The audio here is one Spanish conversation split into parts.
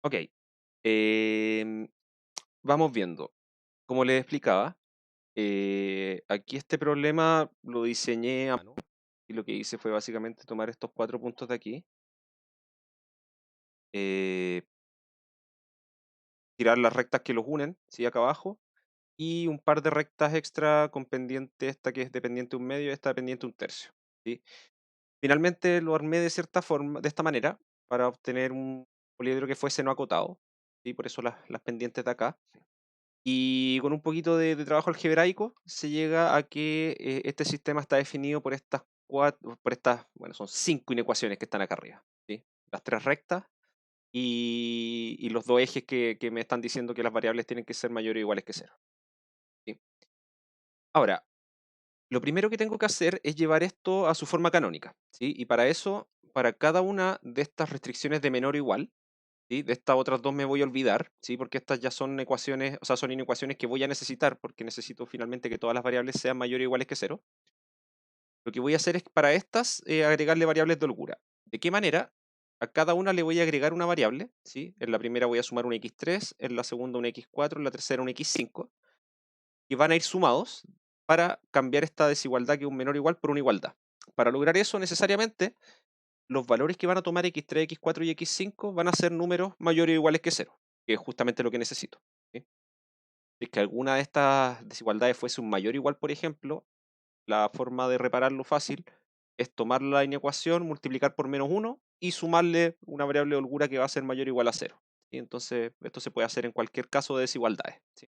Ok, em, vamos viendo. Como les explicaba, aquí este problema lo diseñé a mano y lo que hice fue básicamente tomar estos 4 puntos de aquí, eh, tirar las rectas que los unen, ¿sí? Acá abajo, y un par de rectas extra con pendiente, esta que es dependiente un medio, esta dependiente un tercio, ¿sí? Finalmente lo armé de cierta forma, de esta manera, para obtener un poliedro que fuese no acotado, ¿sí? Por eso las pendientes de acá. Y con un poquito de trabajo algebraico se llega a que este sistema está definido por estas bueno, son 5 inecuaciones que están acá arriba, ¿sí? Las 3 rectas y los 2 ejes que me están diciendo que las variables tienen que ser mayores o iguales que cero, ¿sí? Ahora, lo primero que tengo que hacer es llevar esto a su forma canónica, ¿sí? Y para eso, para cada una de estas restricciones de menor o igual, ¿sí? De estas otras dos me voy a olvidar, ¿sí? Porque estas ya son ecuaciones, o sea, son inecuaciones que voy a necesitar, porque necesito finalmente que todas las variables sean mayores o iguales que cero. Lo que voy a hacer es para estas agregarle variables de holgura. ¿De qué manera? A cada una le voy a agregar una variable, ¿sí? En la primera voy a sumar un x3, en la segunda un x4, en la tercera un x5, y van a ir sumados para cambiar esta desigualdad que es un menor o igual por una igualdad. Para lograr eso, necesariamente, los valores que van a tomar x3, x4 y x5 van a ser números mayores o iguales que cero, que es justamente lo que necesito, ¿sí? Si es que alguna de estas desigualdades fuese un mayor o igual, por ejemplo, la forma de repararlo fácil es tomar la inecuación, multiplicar por -1 y sumarle una variable de holgura que va a ser mayor o igual a cero. Y entonces esto se puede hacer en cualquier caso de desigualdades, ¿sí?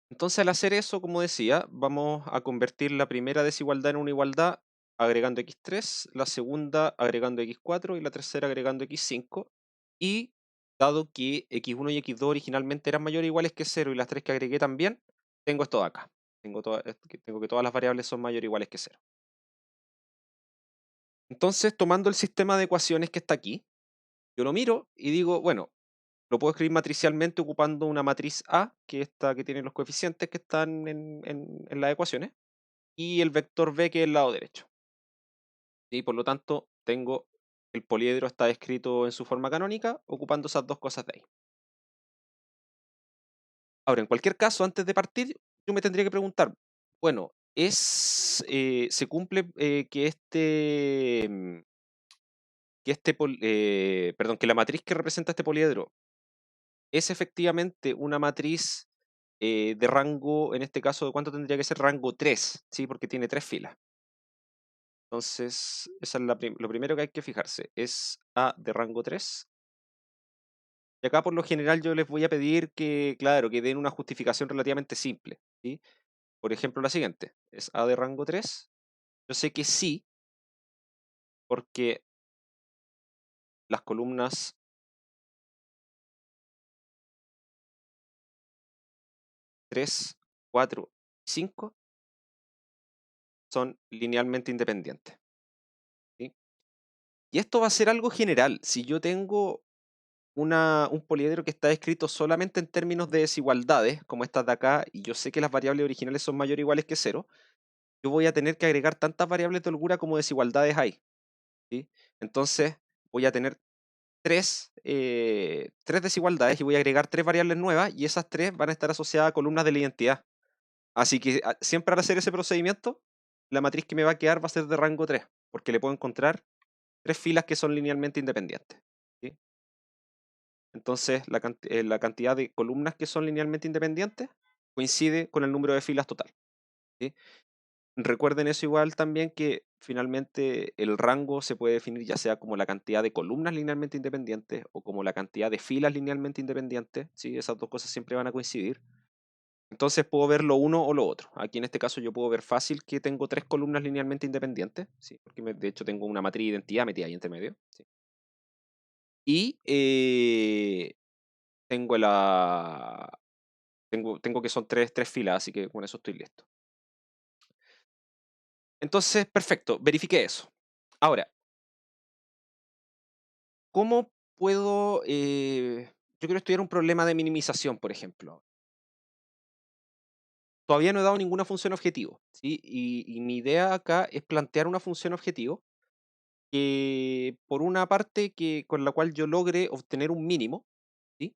Entonces al hacer eso, como decía, vamos a convertir la primera desigualdad en una igualdad agregando x3, la segunda agregando x4 y la tercera agregando x5. Y dado que x1 y x2 originalmente eran mayores o iguales que cero y las tres que agregué también, tengo esto de acá. Tengo que todas las variables son mayores o iguales que cero. Entonces, tomando el sistema de ecuaciones que está aquí, yo lo miro y digo, bueno, lo puedo escribir matricialmente ocupando una matriz A, que es esta que tiene los coeficientes que están en las ecuaciones, y el vector B, que es el lado derecho. Y por lo tanto, tengo el poliedro está escrito en su forma canónica, ocupando esas dos cosas de ahí. Ahora, en cualquier caso, antes de partir, yo me tendría que preguntar, bueno, ¿se cumple perdón, que la matriz que representa este poliedro es efectivamente una matriz de rango, en este caso, ¿de cuánto tendría que ser? Rango 3, ¿sí? Porque tiene 3 filas. Entonces, esa es lo primero que hay que fijarse. ¿Es A de rango 3? Y acá por lo general yo les voy a pedir que, claro, que den una justificación relativamente simple, ¿sí? Por ejemplo, la siguiente. ¿Es A de rango 3? Yo sé que sí, porque las columnas 3, 4 y 5 son linealmente independientes, ¿sí? Y esto va a ser algo general. Si yo tengo un poliedro que está escrito solamente en términos de desigualdades, como estas de acá, y yo sé que las variables originales son mayores o iguales que cero, yo voy a tener que agregar tantas variables de holgura como desigualdades hay, ¿sí? Entonces voy a tener tres desigualdades y voy a agregar 3 variables nuevas y esas 3 van a estar asociadas a columnas de la identidad. Así que siempre al hacer ese procedimiento, la matriz que me va a quedar va a ser de rango 3, porque le puedo encontrar 3 filas que son linealmente independientes, ¿sí? Entonces, la cantidad de columnas que son linealmente independientes coincide con el número de filas total, ¿sí? Recuerden eso igual también que finalmente el rango se puede definir ya sea como la cantidad de columnas linealmente independientes o como la cantidad de filas linealmente independientes, ¿sí? Esas dos cosas siempre van a coincidir. Entonces puedo ver lo uno o lo otro. Aquí en este caso yo puedo ver fácil que tengo 3 columnas linealmente independientes, ¿sí? Porque de hecho tengo una matriz de identidad metida ahí entre medio, ¿sí? Y tengo la tengo que son tres filas, así que con eso estoy listo. Entonces, perfecto, verifiqué eso. Ahora, ¿cómo puedo? Yo quiero estudiar un problema de minimización, por ejemplo. Todavía no he dado ninguna función objetivo, ¿sí? Y mi idea acá es plantear una función objetivo que por una parte que con la cual yo logre obtener un mínimo, ¿sí?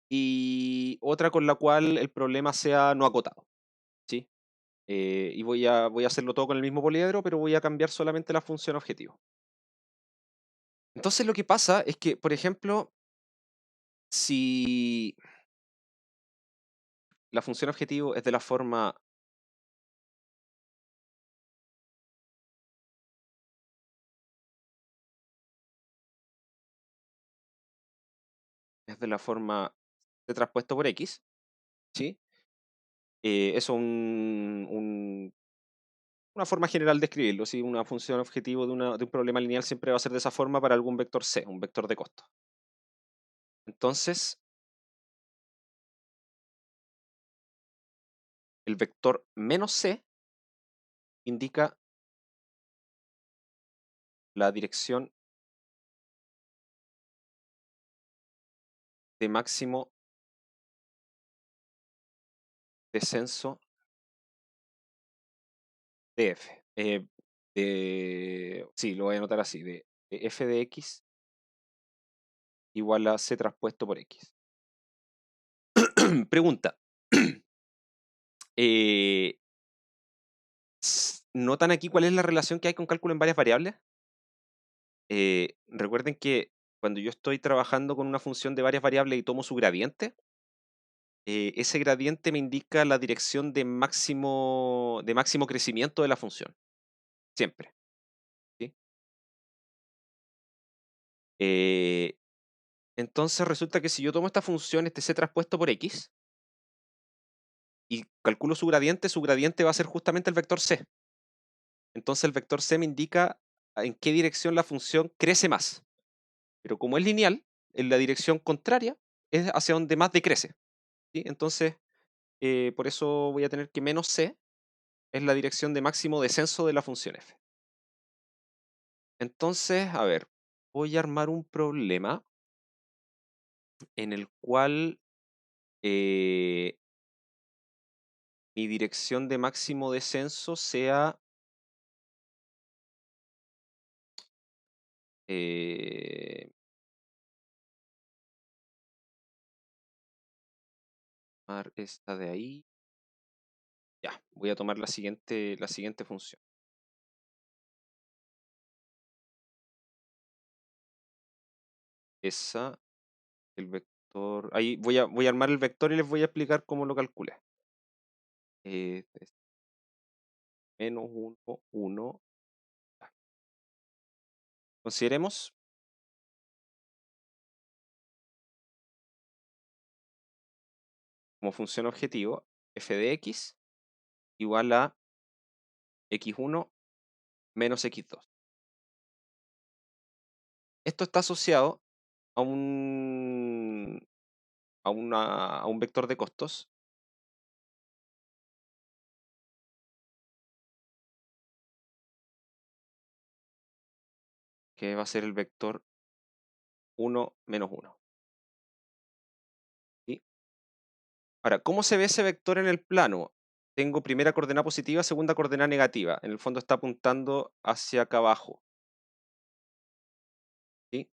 Y otra con la cual el problema sea no acotado, ¿sí? Y voy a hacerlo todo con el mismo poliedro, pero voy a cambiar solamente la función objetivo. Entonces lo que pasa es que, por ejemplo, si la función objetivo es de la forma C traspuesto por X, ¿sí? Eso es una forma general de escribirlo, ¿sí? Una función objetivo de un problema lineal siempre va a ser de esa forma para algún vector C, un vector de costo. Entonces, el vector menos C indica la dirección de máximo descenso de f. Sí, lo voy a anotar así, de f de x igual a c traspuesto por x. Pregunta. Eh, ¿Notan aquí cuál es la relación que hay con cálculo en varias variables? Recuerden que cuando yo estoy trabajando con una función de varias variables y tomo su gradiente, ese gradiente me indica la dirección de máximo crecimiento de la función, siempre, ¿sí? Eh, entonces resulta que si yo tomo esta función, este c traspuesto por x, y calculo su gradiente va a ser justamente el vector c. Entonces el vector c me indica en qué dirección la función crece más. Pero como es lineal, en la dirección contraria es hacia donde más decrece, ¿sí? Entonces, por eso voy a tener que menos c es la dirección de máximo descenso de la función f. Entonces, a ver, voy a armar un problema en el cual eh, mi dirección de máximo descenso sea eh, tomar esta de ahí. Ya, voy a tomar la siguiente función. Esa, el vector. Ahí voy a armar el vector y les voy a explicar cómo lo calculé. Es menos 1, 1. Consideremos como función objetivo f de x igual a x1 menos x2. Esto está asociado a un vector de costos que va a ser el vector 1 menos 1. ¿Sí? Ahora, ¿cómo se ve ese vector en el plano? Tengo primera coordenada positiva, segunda coordenada negativa. En el fondo está apuntando hacia acá abajo. ¿Sí?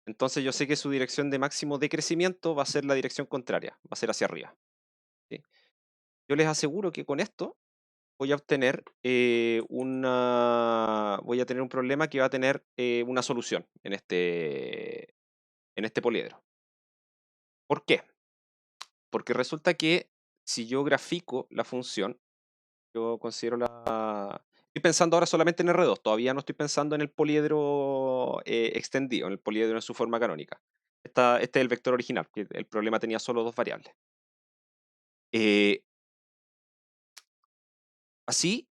Entonces yo sé que su dirección de máximo decrecimiento va a ser la dirección contraria, va a ser hacia arriba. ¿Sí? Yo les aseguro que con esto voy a obtener voy a tener un problema que va a tener una solución en este poliedro. ¿Por qué? Porque resulta que si yo grafico la función, yo considero Estoy pensando ahora solamente en R2, todavía no estoy pensando en el poliedro extendido, en el poliedro en su forma canónica. Este es el vector original, que el problema tenía solo dos variables. Eh, Así,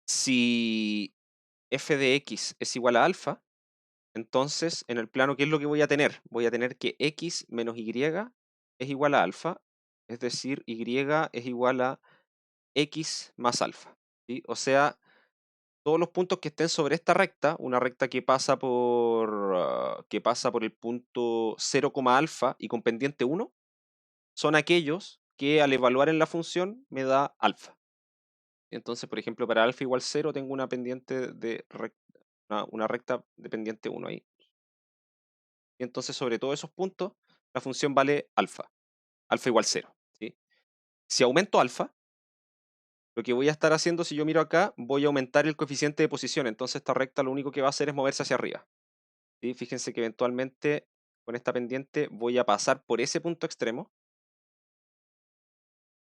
si f de x es igual a alfa, entonces en el plano, ¿qué es lo que voy a tener? Voy a tener que x menos y es igual a alfa, es decir, y es igual a x más alfa, ¿sí? O sea, todos los puntos que estén sobre esta recta, una recta que pasa por el punto 0, alfa y con pendiente 1, son aquellos que al evaluar en la función me da alfa. Entonces, por ejemplo, para alfa igual 0 tengo una pendiente una recta de pendiente 1 ahí. Y entonces, sobre todos esos puntos, la función vale alfa igual 0. ¿Sí? Si aumento alfa, lo que voy a estar haciendo, si yo miro acá, voy a aumentar el coeficiente de posición. Entonces, esta recta lo único que va a hacer es moverse hacia arriba. ¿Sí? Fíjense que eventualmente, con esta pendiente, voy a pasar por ese punto extremo.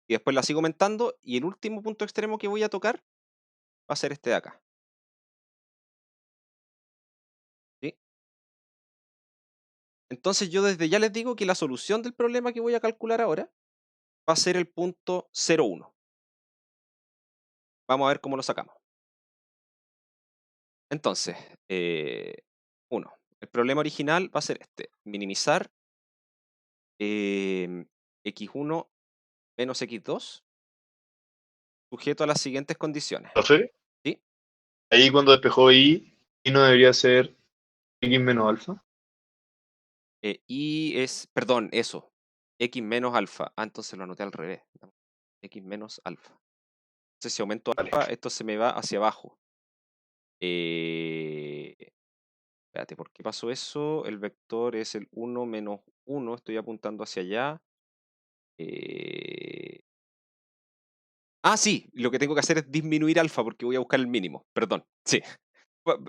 Y después la sigo aumentando. Y el último punto extremo que voy a tocar va a ser este de acá. ¿Sí? Entonces, yo desde ya les digo que la solución del problema que voy a calcular ahora va a ser el punto 0,1. Vamos a ver cómo lo sacamos. Entonces, 1. El problema original va a ser este: minimizar x1 menos x2 sujeto a las siguientes condiciones. ¿Profe? ¿Sí? Ahí cuando despejó y no debería ser x menos alfa. Y es, perdón, eso, x menos alfa. Ah, entonces lo anoté al revés. X menos alfa. Entonces, si aumento Vale. alfa, esto se me va hacia abajo. Espérate, ¿por qué pasó eso? El vector es el 1 menos 1. Estoy apuntando hacia allá. Sí, lo que tengo que hacer es disminuir alfa porque voy a buscar el mínimo. Perdón. Sí.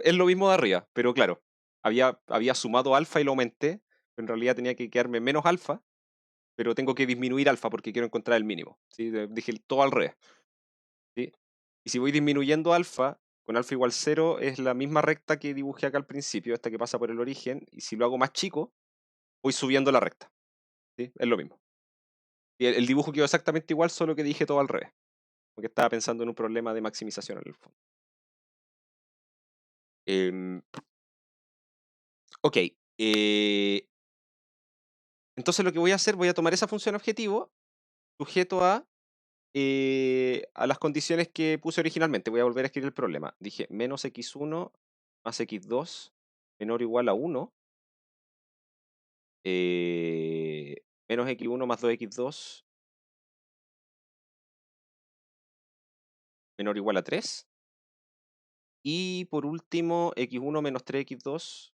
Es lo mismo de arriba, pero claro, había sumado alfa y lo aumenté. En realidad tenía que quedarme menos alfa, pero tengo que disminuir alfa porque quiero encontrar el mínimo. ¿Sí? Dije todo al revés. ¿Sí? Y si voy disminuyendo alfa, con alfa igual 0 es la misma recta que dibujé acá al principio, esta que pasa por el origen, y si lo hago más chico, voy subiendo la recta. ¿Sí? Es lo mismo. Y el dibujo quedó exactamente igual, solo que dije todo al revés, porque estaba pensando en un problema de maximización en el fondo. Em, ok. Entonces lo que voy a hacer, voy a tomar esa función objetivo sujeto a las condiciones que puse originalmente. Voy a volver a escribir el problema. Dije menos x1 más x2 menor o igual a 1. Menos x1 más 2x2 menor o igual a 3. Y por último, x1 menos 3x2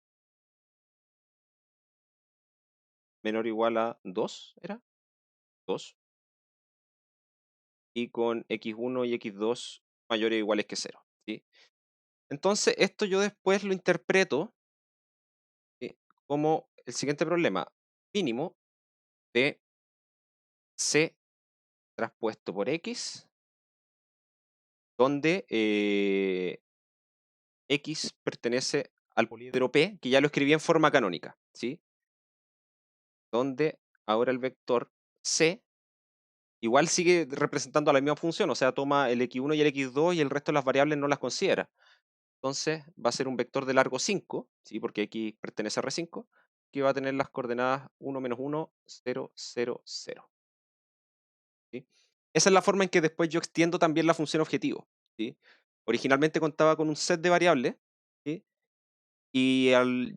menor o igual a 2, ¿era? 2. Y con x1 y x2 mayores o iguales que 0. ¿Sí? Entonces, esto yo después lo interpreto como el siguiente problema: mínimo de C traspuesto por X, donde X pertenece al poliedro P, que ya lo escribí en forma canónica, ¿sí? Donde ahora el vector C igual sigue representando a la misma función, o sea, toma el x1 y el x2 y el resto de las variables no las considera. Entonces va a ser un vector de largo 5, ¿sí? Porque X pertenece a R5, que va a tener las coordenadas 1 menos 1, 0, 0, 0. ¿Sí? Esa es la forma en que después yo extiendo también la función objetivo. ¿Sí? Originalmente contaba con un set de variables, ¿sí? Y al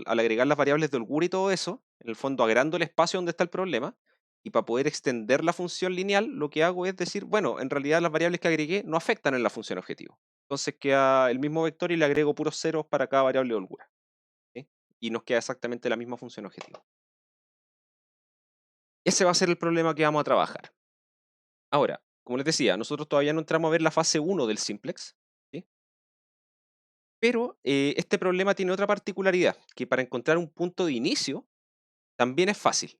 agregar las variables de holgura y todo eso, en el fondo agrando el espacio donde está el problema, y para poder extender la función lineal, lo que hago es decir, bueno, en realidad las variables que agregué no afectan en la función objetivo. Entonces queda el mismo vector y le agrego puros ceros para cada variable de holgura. ¿Sí? Y nos queda exactamente la misma función objetivo. Ese va a ser el problema que vamos a trabajar. Ahora, como les decía, nosotros todavía no entramos a ver la fase 1 del simplex, ¿sí? Pero este problema tiene otra particularidad, que para encontrar un punto de inicio también es fácil,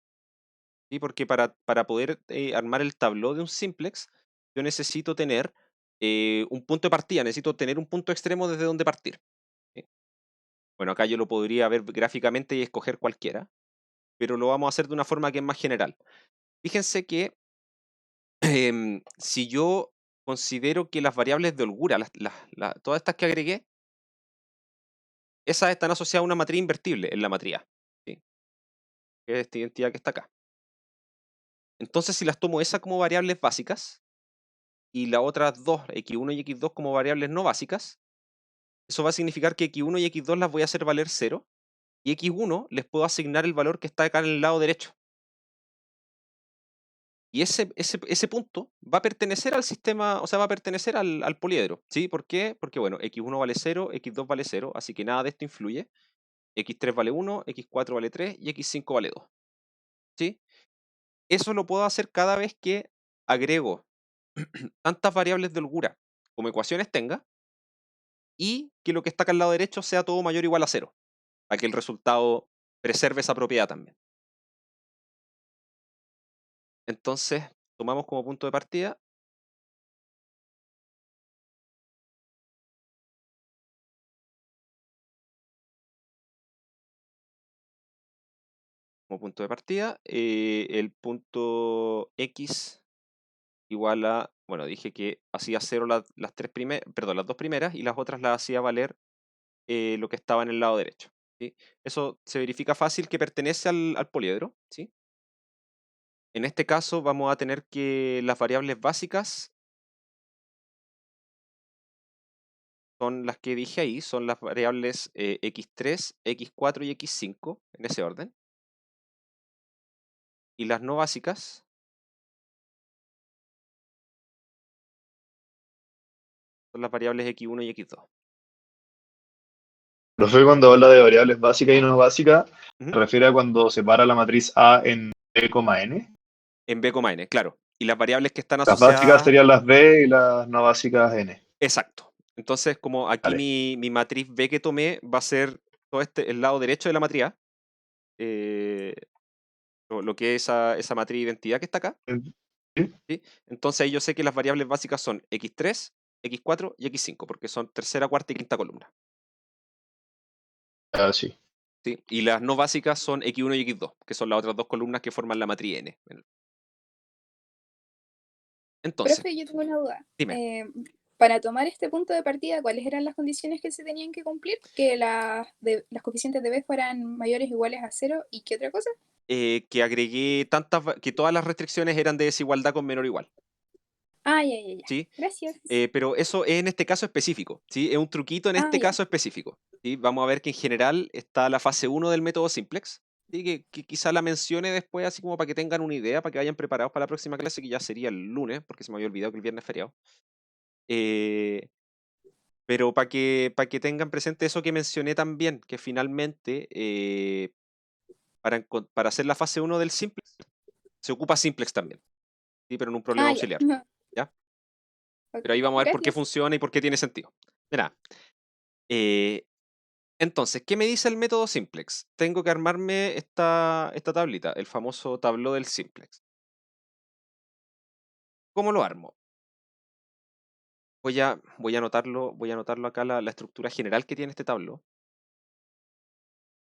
¿sí? Porque para poder armar el tabló de un simplex, yo necesito tener un punto de partida, necesito tener un punto extremo desde donde partir. ¿Sí? Bueno, acá yo lo podría ver gráficamente y escoger cualquiera, pero lo vamos a hacer de una forma que es más general. Fíjense que si yo considero que las variables de holgura, todas estas que agregué, esas están asociadas a una matriz invertible en la matriz A, ¿sí? Que es esta identidad que está acá. Entonces, si las tomo esas como variables básicas y las otras dos, x1 y x2, como variables no básicas, eso va a significar que x1 y x2 las voy a hacer valer 0 y x1 les puedo asignar el valor que está acá en el lado derecho. Y ese punto va a pertenecer al sistema, o sea, va a pertenecer al poliedro, ¿sí? ¿Por qué? Porque, bueno, x1 vale 0, x2 vale 0, así que nada de esto influye. x3 vale 1, x4 vale 3 y x5 vale 2, ¿sí? Eso lo puedo hacer cada vez que agrego tantas variables de holgura como ecuaciones tenga y que lo que está acá al lado derecho sea todo mayor o igual a 0, para que el resultado preserve esa propiedad también. Entonces, tomamos como punto de partida el punto x igual a, bueno, dije que hacía 0 las las dos primeras y las otras las hacía valer lo que estaba en el lado derecho, ¿sí? Eso se verifica fácil que pertenece al poliedro, ¿sí? En este caso vamos a tener que las variables básicas son las que dije ahí, son las variables x3, x4 y x5, en ese orden. Y las no básicas son las variables x1 y x2. Profe, cuando habla de variables básicas y no básicas, Ujú. se refiere a cuando separa la matriz A en B, n. En B, n, claro. Y las variables que están Las básicas asociadas, serían las B y las no básicas n. exacto. Entonces, como aquí Vale. mi matriz B que tomé va a ser todo el lado derecho de la matriz A, eh, lo que es esa matriz de identidad que está acá, ¿Sí? ¿sí? Entonces ahí yo sé que las variables básicas son x3, x4 y x5, porque son tercera, cuarta y quinta columna, Ah, sí. ¿sí? Y las no básicas son x1 y x2, que son las otras dos columnas que forman la matriz n. Entonces, Profe, yo tengo una duda. dime, Para tomar este punto de partida, ¿cuáles eran las condiciones que se tenían que cumplir? ¿Que las coeficientes de B fueran mayores o iguales a cero y qué otra cosa? que agregué que todas las restricciones eran de desigualdad con menor o igual, Ah, ya, ya, ya. ¿sí? Gracias. Pero eso es en este caso específico, ¿sí? Es un truquito en Ah, este ya. caso específico, ¿sí? Vamos a ver que en general está la fase 1 del método simplex, ¿sí? Que quizá la mencione después, así como para que tengan una idea, para que vayan preparados para la próxima clase, que ya sería el lunes, porque se me había olvidado que el viernes es feriado. Eh, pero para que tengan presente eso que mencioné también, que finalmente, para hacer la fase 1 del simplex, se ocupa simplex también, ¿sí? Pero en un problema Ah, ya. auxiliar, ¿ya? Ok, Pero ahí vamos a ver por qué gracias. funciona y por qué tiene sentido. De nada. Eh, entonces, ¿qué me dice el método simplex? Tengo que armarme esta tablita, el famoso tabló del simplex. ¿Cómo lo armo? Voy a anotarlo acá la estructura general que tiene este tabló.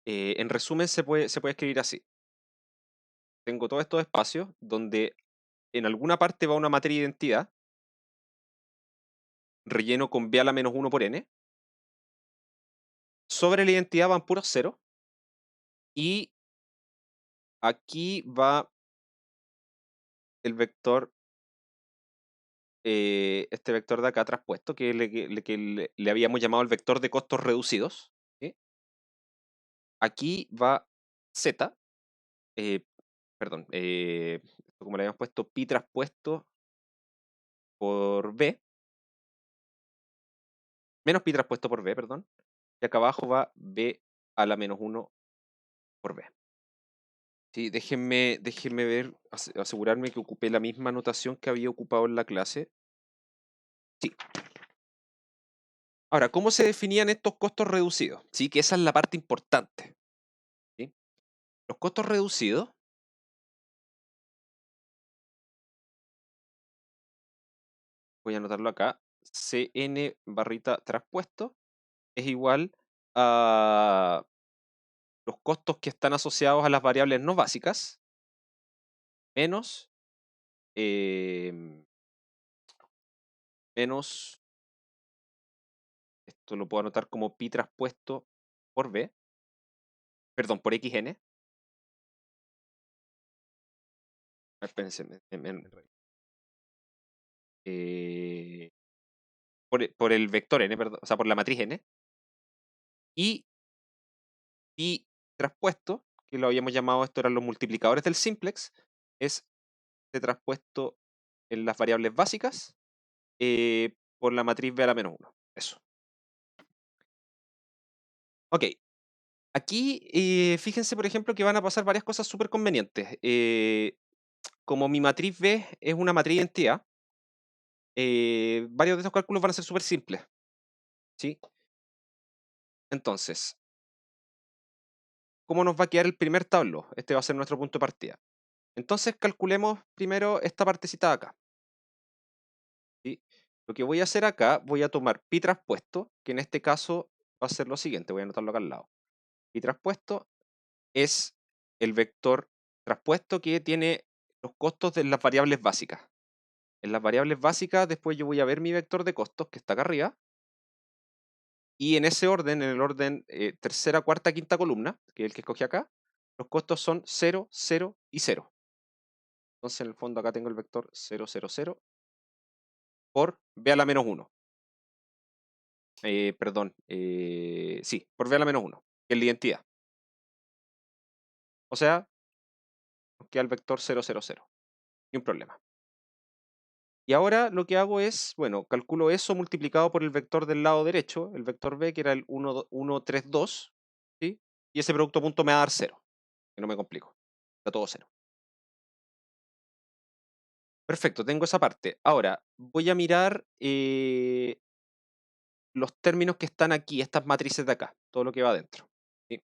En resumen, se puede escribir así. Tengo todos estos espacios donde en alguna parte va una matriz de identidad, relleno con B a la menos 1 por n. Sobre la identidad van puros ceros. Y aquí va el vector, este vector de acá traspuesto, que le habíamos llamado el vector de costos reducidos, ¿sí? Aquí va z, eh, perdón, como le habíamos puesto, pi traspuesto por b, menos pi traspuesto por b, perdón. Y acá abajo va b a la menos 1 por b. Sí, déjenme ver, asegurarme que ocupé la misma notación que había ocupado en la clase. Sí. Ahora, ¿cómo se definían estos costos reducidos? Sí, que esa es la parte importante, ¿sí? Los costos reducidos, voy a anotarlo acá, Cn barrita traspuesto es igual a los costos que están asociados a las variables no básicas menos, em, menos, esto lo puedo anotar como pi traspuesto por b, perdón, por xn. Espérense, eh, por el vector n, perdón, o sea, por la matriz n, y pi traspuesto, que lo habíamos llamado, esto eran los multiplicadores del simplex, es traspuesto en las variables básicas por la matriz B a la menos 1. Eso. Ok. Aquí, fíjense, por ejemplo, que van a pasar varias cosas súper convenientes. Como mi matriz B es una matriz de identidad, varios de estos cálculos van a ser súper simples. ¿Sí? Entonces, ¿cómo nos va a quedar el primer tableau? Este va a ser nuestro punto de partida. Entonces, calculemos primero esta partecita de acá. ¿Sí? Lo que voy a hacer acá, voy a tomar pi traspuesto, que en este caso va a ser lo siguiente, voy a anotarlo acá al lado. Pi traspuesto es el vector traspuesto que tiene los costos de las variables básicas. En las variables básicas, después yo voy a ver mi vector de costos, que está acá arriba, y en ese orden, en el orden tercera, cuarta, quinta columna, que es el que escogí acá, los costos son 0, 0 y 0. Entonces, en el fondo, acá tengo el vector 0, 0, 0 por b a la menos 1. Perdón, sí, por b a la menos 1, que es la identidad. O sea, nos queda el vector 0, 0, 0. Ni un problema. Y ahora lo que hago es, bueno, calculo eso multiplicado por el vector del lado derecho, el vector b, que era el 1, 1, 3, 2, ¿sí? Y ese producto punto me va a dar 0, que no me complico. Está todo 0. Perfecto, tengo esa parte. Ahora, voy a mirar los términos que están aquí, estas matrices de acá, todo lo que va adentro. ¿Sí?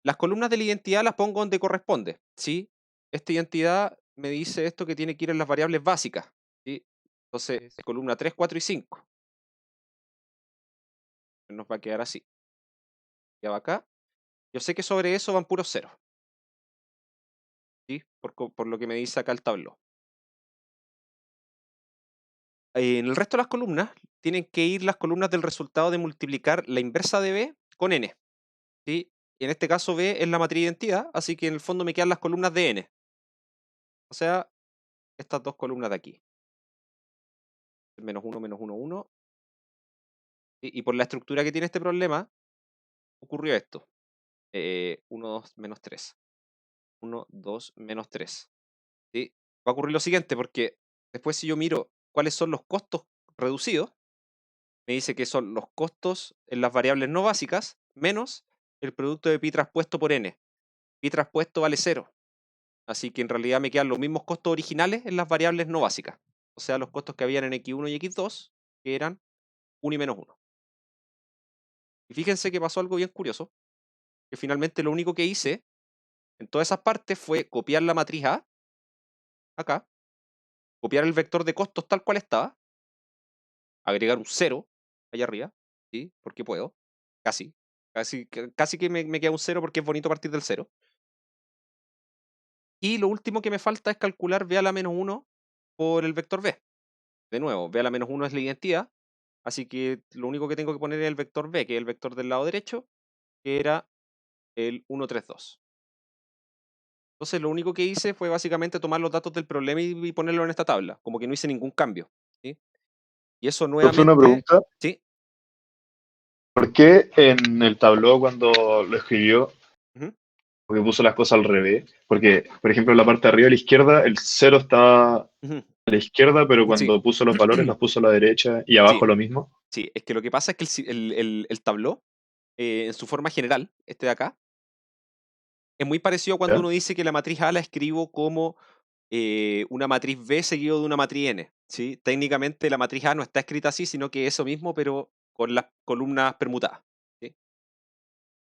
Las columnas de la identidad las pongo donde corresponde, ¿sí? Esta identidad me dice esto que tiene que ir en las variables básicas, ¿sí? Entonces, columna 3, 4 y 5. Nos va a quedar así. Ya va acá. Yo sé que sobre eso van puros ceros, ¿sí? Por lo que me dice acá el tablón. En el resto de las columnas tienen que ir las columnas del resultado de multiplicar la inversa de b con n, ¿sí? Y en este caso b es la matriz de identidad, así que en el fondo me quedan las columnas de n. O sea, estas dos columnas de aquí. Menos 1, menos 1, 1. Y por la estructura que tiene este problema, ocurrió esto. 1, 2, menos 3. 1, 2, menos 3. ¿Sí? Va a ocurrir lo siguiente, porque después si yo miro cuáles son los costos reducidos, me dice que son los costos en las variables no básicas menos el producto de pi traspuesto por n. Pi traspuesto vale 0. Así que en realidad me quedan los mismos costos originales en las variables no básicas. O sea, los costos que habían en x1 y x2, que eran 1 y menos 1. Y fíjense que pasó algo bien curioso, que finalmente lo único que hice en todas esas partes fue copiar la matriz A, acá, copiar el vector de costos tal cual estaba, agregar un 0 allá arriba, ¿sí? Porque puedo, casi que me queda un 0 porque es bonito partir del 0. Y lo último que me falta es calcular b a la menos 1 por el vector b. De nuevo, b a la menos 1 es la identidad, así que lo único que tengo que poner es el vector b, que es el vector del lado derecho, que era el 1, 3, 2. Entonces lo único que hice fue básicamente tomar los datos del problema y ponerlo en esta tabla, como que no hice ningún cambio, ¿sí? Y eso Profe, una nuevamente, pregunta. ¿sí? ¿Por qué en el tabló cuando lo escribió, Ujú, porque puso las cosas al revés? Porque, por ejemplo, en la parte de arriba a la izquierda, el 0 está a ujú. la izquierda, pero Sí. cuando puso los valores los puso a la derecha y Sí, abajo lo mismo. sí, es que lo que pasa es que el tabló, en su forma general, este de acá, es muy parecido a cuando ¿Ya? uno dice que la matriz A la escribo como una matriz B seguido de una matriz N, ¿sí? Técnicamente la matriz A no está escrita así, sino que eso mismo, pero con las columnas permutadas, ¿sí?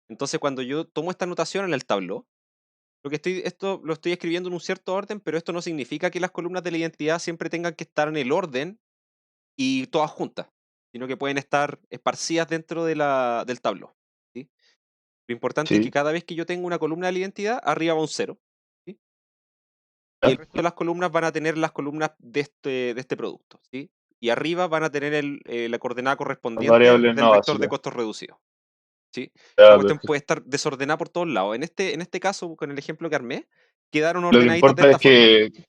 Entonces, cuando yo tomo esta notación en el tabló, esto lo estoy escribiendo en un cierto orden, pero esto no significa que las columnas de la identidad siempre tengan que estar en el orden y todas juntas, sino que pueden estar esparcidas dentro del tabló, ¿sí? Lo importante es que Sí. cada vez que yo tengo una columna de la identidad, arriba va un 0, ¿sí? Y ¿Ya? el resto de las columnas van a tener las columnas de este producto, ¿sí? Y arriba van a tener la coordenada Las correspondiente variables del no vector de básicas. costos reducidos, ¿sí? La Ya, cuestión perfecto. puede estar desordenada por todos lados. En este caso, con el ejemplo que armé, quedaron Lo que ordenaditas de importa esta es forma. que,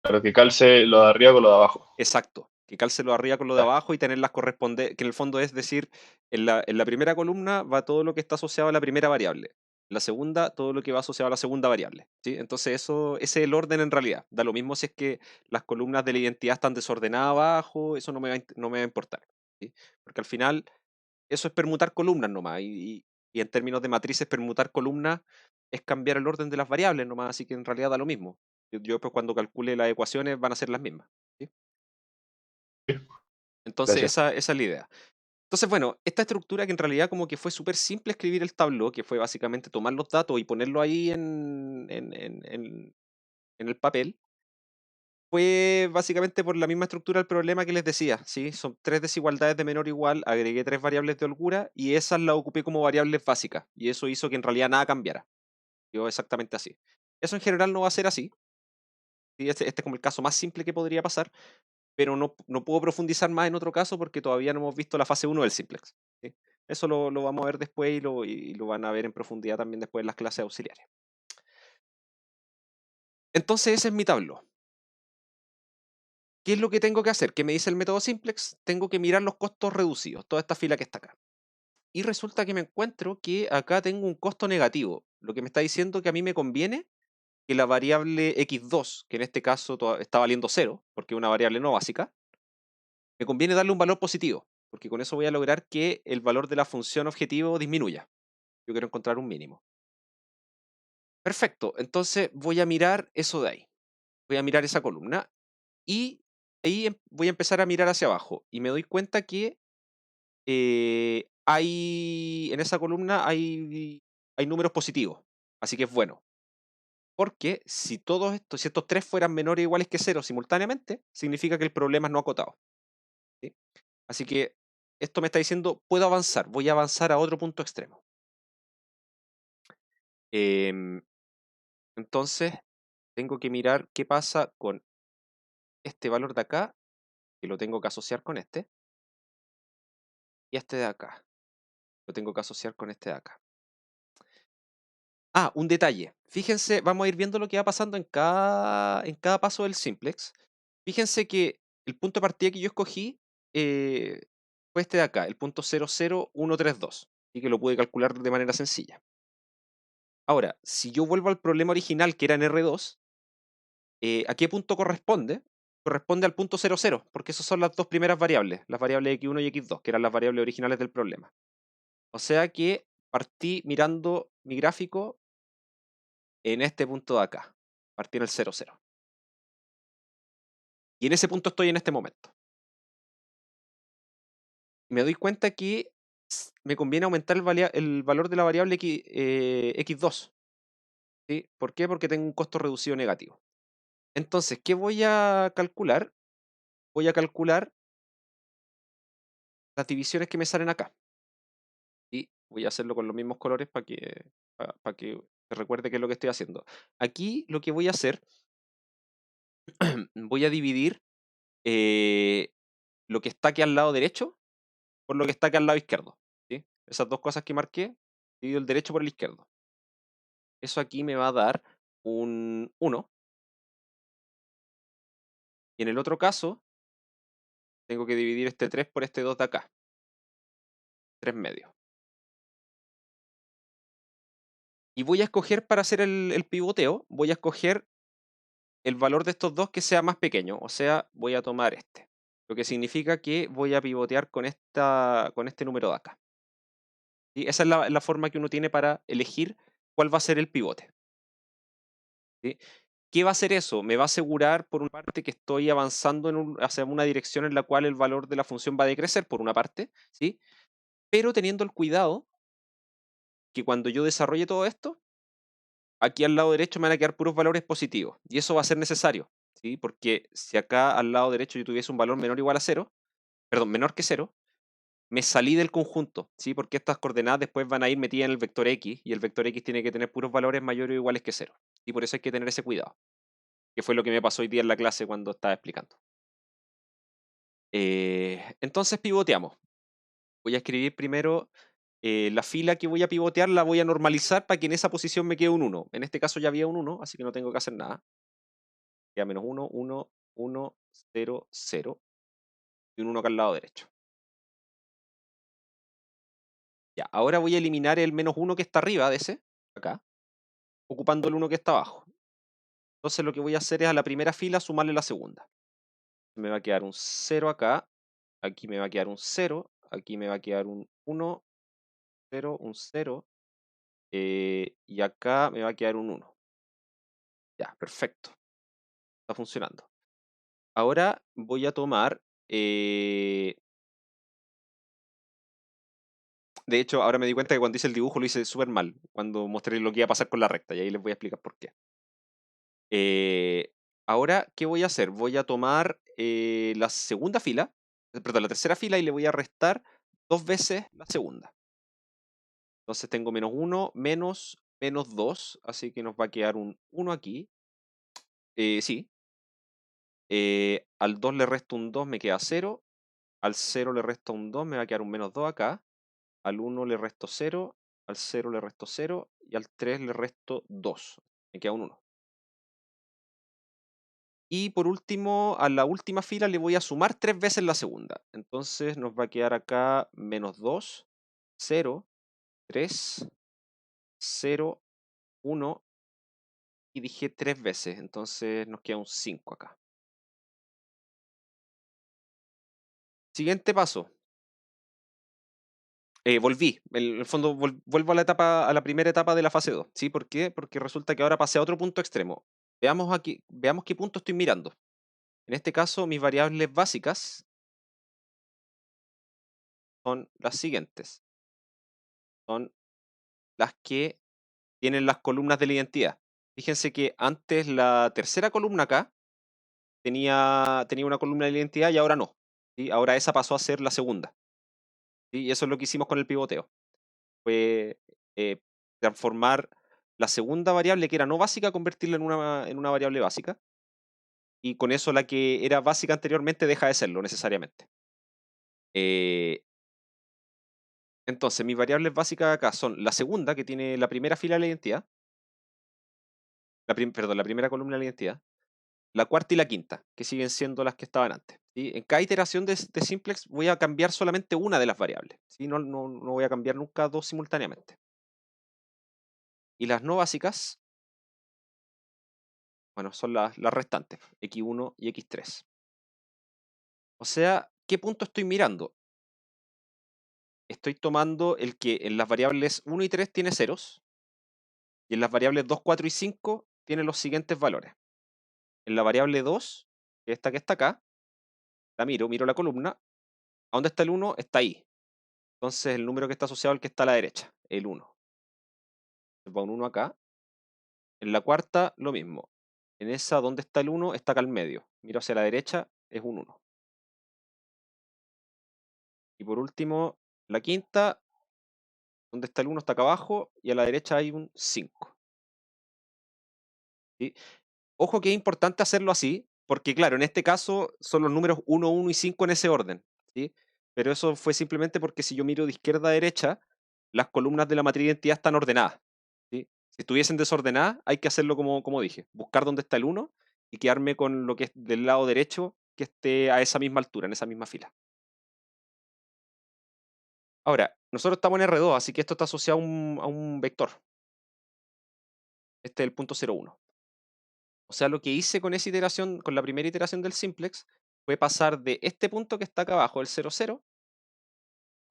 claro, que calce lo de arriba con lo de abajo. Exacto. Que calce lo de arriba con lo de Ya. abajo y tener las correspondientes, que en el fondo es decir, en la primera columna va todo lo que está asociado a la primera variable. La segunda, todo lo que va asociado a la segunda variable, ¿sí? Entonces ese es el orden en realidad. Da lo mismo si es que las columnas de la identidad están desordenadas abajo, eso no me va a importar, ¿sí? Porque al final eso es permutar columnas nomás, y en términos de matrices, permutar columnas es cambiar el orden de las variables nomás, así que en realidad da lo mismo. Yo pues cuando calcule las ecuaciones van a ser las mismas, ¿sí? Entonces Gracias. esa es la idea. Entonces, bueno, esta estructura que en realidad como que fue súper simple escribir el tableau, que fue básicamente tomar los datos y ponerlo ahí en el papel, fue básicamente por la misma estructura del problema que les decía, ¿sí? Son 3 desigualdades de menor o igual, agregué 3 variables de holgura y esas las ocupé como variables básicas, y eso hizo que en realidad nada cambiara. Quedó exactamente así. Eso en general no va a ser así, ¿sí? Este es como el caso más simple que podría pasar, pero no puedo profundizar más en otro caso porque todavía no hemos visto la fase 1 del simplex, ¿sí? Eso lo vamos a ver después y lo van a ver en profundidad también después en las clases auxiliares. Entonces ese es mi tableau. ¿Qué es lo que tengo que hacer? ¿Qué me dice el método simplex? Tengo que mirar los costos reducidos, toda esta fila que está acá. Y resulta que me encuentro que acá tengo un costo negativo, lo que me está diciendo que a mí me conviene que la variable x2, que en este caso está valiendo 0, porque es una variable no básica, me conviene darle un valor positivo, porque con eso voy a lograr que el valor de la función objetivo disminuya. Yo quiero encontrar un mínimo. Perfecto, entonces voy a mirar eso de ahí. Voy a mirar esa columna y ahí voy a empezar a mirar hacia abajo y me doy cuenta que en esa columna hay números positivos, así que es bueno. Porque si estos tres fueran menores o iguales que cero simultáneamente, significa que el problema es no acotado, ¿sí? Así que esto me está diciendo, puedo avanzar, voy a avanzar a otro punto extremo. Em, entonces, tengo que mirar qué pasa con este valor de acá, que lo tengo que asociar con este, y este de acá, lo tengo que asociar con este de acá. Ah, un detalle. Fíjense, vamos a ir viendo lo que va pasando en cada paso del simplex. Fíjense que el punto de partida que yo escogí eh, fue este de acá, el punto 00132, y que lo pude calcular de manera sencilla. Ahora, si yo vuelvo al problema original, que era en R2, ¿a qué punto corresponde? Corresponde al punto 00, porque esas son las dos primeras variables, las variables x1 y x2, que eran las variables originales del problema. O sea que partí mirando mi gráfico en este punto de acá, partí en el 00. Y en ese punto estoy en este momento. Y me doy cuenta que me conviene aumentar el valor de la variable x2. ¿Sí? ¿Por qué? Porque tengo un costo reducido negativo. Entonces, ¿qué voy a calcular? Voy a calcular las divisiones que me salen acá. Y voy a hacerlo con los mismos colores para que se recuerde qué es lo que estoy haciendo. Aquí lo que voy a hacer, voy a dividir eh, lo que está aquí al lado derecho por lo que está aquí al lado izquierdo, ¿sí? Esas dos cosas que marqué, divido el derecho por el izquierdo. Eso aquí me va a dar un 1. Y en el otro caso, tengo que dividir este 3 por este 2 de acá. 3 medios. Y voy a escoger para hacer el pivoteo, voy a escoger el valor de estos dos que sea más pequeño. O sea, voy a tomar este. Lo que significa que voy a pivotear con este número de acá. ¿Sí? Esa es la forma que uno tiene para elegir cuál va a ser el pivote. ¿Sí? ¿Qué va a hacer eso? Me va a asegurar, por una parte, que estoy avanzando hacia una dirección en la cual el valor de la función va a decrecer, por una parte, ¿sí? Pero teniendo el cuidado que cuando yo desarrolle todo esto, aquí al lado derecho me van a quedar puros valores positivos. Y eso va a ser necesario, ¿sí? Porque si acá al lado derecho yo tuviese un valor menor o igual a 0, perdón, menor que 0, me salí del conjunto, ¿sí? Porque estas coordenadas después van a ir metidas en el vector x, y el vector x tiene que tener puros valores mayores o iguales que 0. Y por eso hay que tener ese cuidado, que fue lo que me pasó hoy día en la clase cuando estaba explicando. Entonces pivoteamos. Voy a escribir primero la fila que voy a pivotear, la voy a normalizar para que en esa posición me quede un 1. En este caso ya había un 1, así que no tengo que hacer nada. Queda menos 1, 1, 1, 0, 0 y un 1 acá al lado derecho. Ya, ahora voy a eliminar el menos 1 que está arriba de ese acá, ocupando el 1 que está abajo. Entonces lo que voy a hacer es a la primera fila sumarle la segunda. Me va a quedar un 0 acá, aquí me va a quedar un 0, aquí me va a quedar un 1, 0, un 0, y acá me va a quedar un 1. Ya, perfecto. Está funcionando. Ahora voy a tomar... de hecho, ahora me di cuenta que cuando hice el dibujo lo hice súper mal, cuando mostré lo que iba a pasar con la recta, y ahí les voy a explicar por qué. Ahora, ¿qué voy a hacer? Voy a tomar la segunda fila, perdón, la tercera fila, y le voy a restar 2 veces la segunda. Entonces tengo menos 1, menos 2, así que nos va a quedar un 1 aquí. Sí. Al 2 le resto un 2, me queda 0. Al 0 le resto un 2, me va a quedar un menos 2 acá. Al 1 le resto 0. Al 0 le resto 0. Y al 3 le resto 2. Me queda un 1. Y por último, a la última fila le voy a sumar 3 veces la segunda. Entonces nos va a quedar acá menos 2, 0, 3, 0, 1. Y dije 3 veces. Entonces nos queda un 5 acá. Siguiente paso. Volví. En el fondo vuelvo a la primera etapa de la fase 2. ¿Sí? ¿Por qué? Porque resulta que ahora pasé a otro punto extremo. Veamos aquí, veamos qué punto estoy mirando. En este caso, mis variables básicas son las siguientes. Son las que tienen las columnas de la identidad. Fíjense que antes la tercera columna acá tenía una columna de la identidad y ahora no. ¿Sí? Ahora esa pasó a ser la segunda. ¿Sí? Y eso es lo que hicimos con el pivoteo. Fue transformar la segunda variable que era no básica, convertirla en una variable básica. Y con eso la que era básica anteriormente deja de serlo necesariamente. Entonces, mis variables básicas acá son la segunda, que tiene la primera fila de la identidad, perdón, la primera columna de la identidad, la cuarta y la quinta, que siguen siendo las que estaban antes. ¿Sí? En cada iteración de simplex voy a cambiar solamente una de las variables. ¿Sí? No voy a cambiar nunca dos simultáneamente. Y las no básicas, bueno, son las restantes, x1 y x3. O sea, ¿qué punto estoy mirando? Estoy tomando el que en las variables 1 y 3 tiene ceros, y en las variables 2, 4 y 5 tiene los siguientes valores. En la variable 2, que es esta que está acá, la miro la columna. ¿A dónde está el 1? Está ahí. Entonces el número que está asociado al que está a la derecha, el 1. Va un 1 acá. En la cuarta, lo mismo. En esa, ¿dónde está el 1? Está acá al medio. Miro hacia la derecha, es un 1. Y por último, la quinta, ¿dónde está el 1? Está acá abajo. Y a la derecha hay un 5. ¿Sí? Ojo que es importante hacerlo así, porque claro, en este caso son los números 1, 1 y 5 en ese orden. ¿Sí? Pero eso fue simplemente porque si yo miro de izquierda a derecha, las columnas de la matriz de identidad están ordenadas. ¿Sí? Si estuviesen desordenadas, hay que hacerlo como dije, buscar dónde está el 1 y quedarme con lo que es del lado derecho que esté a esa misma altura, en esa misma fila. Ahora, nosotros estamos en R2, así que esto está asociado a un vector. Este es el punto 0,1. O sea, lo que hice con esa iteración, con la primera iteración del simplex, fue pasar de este punto que está acá abajo, el 0, 0,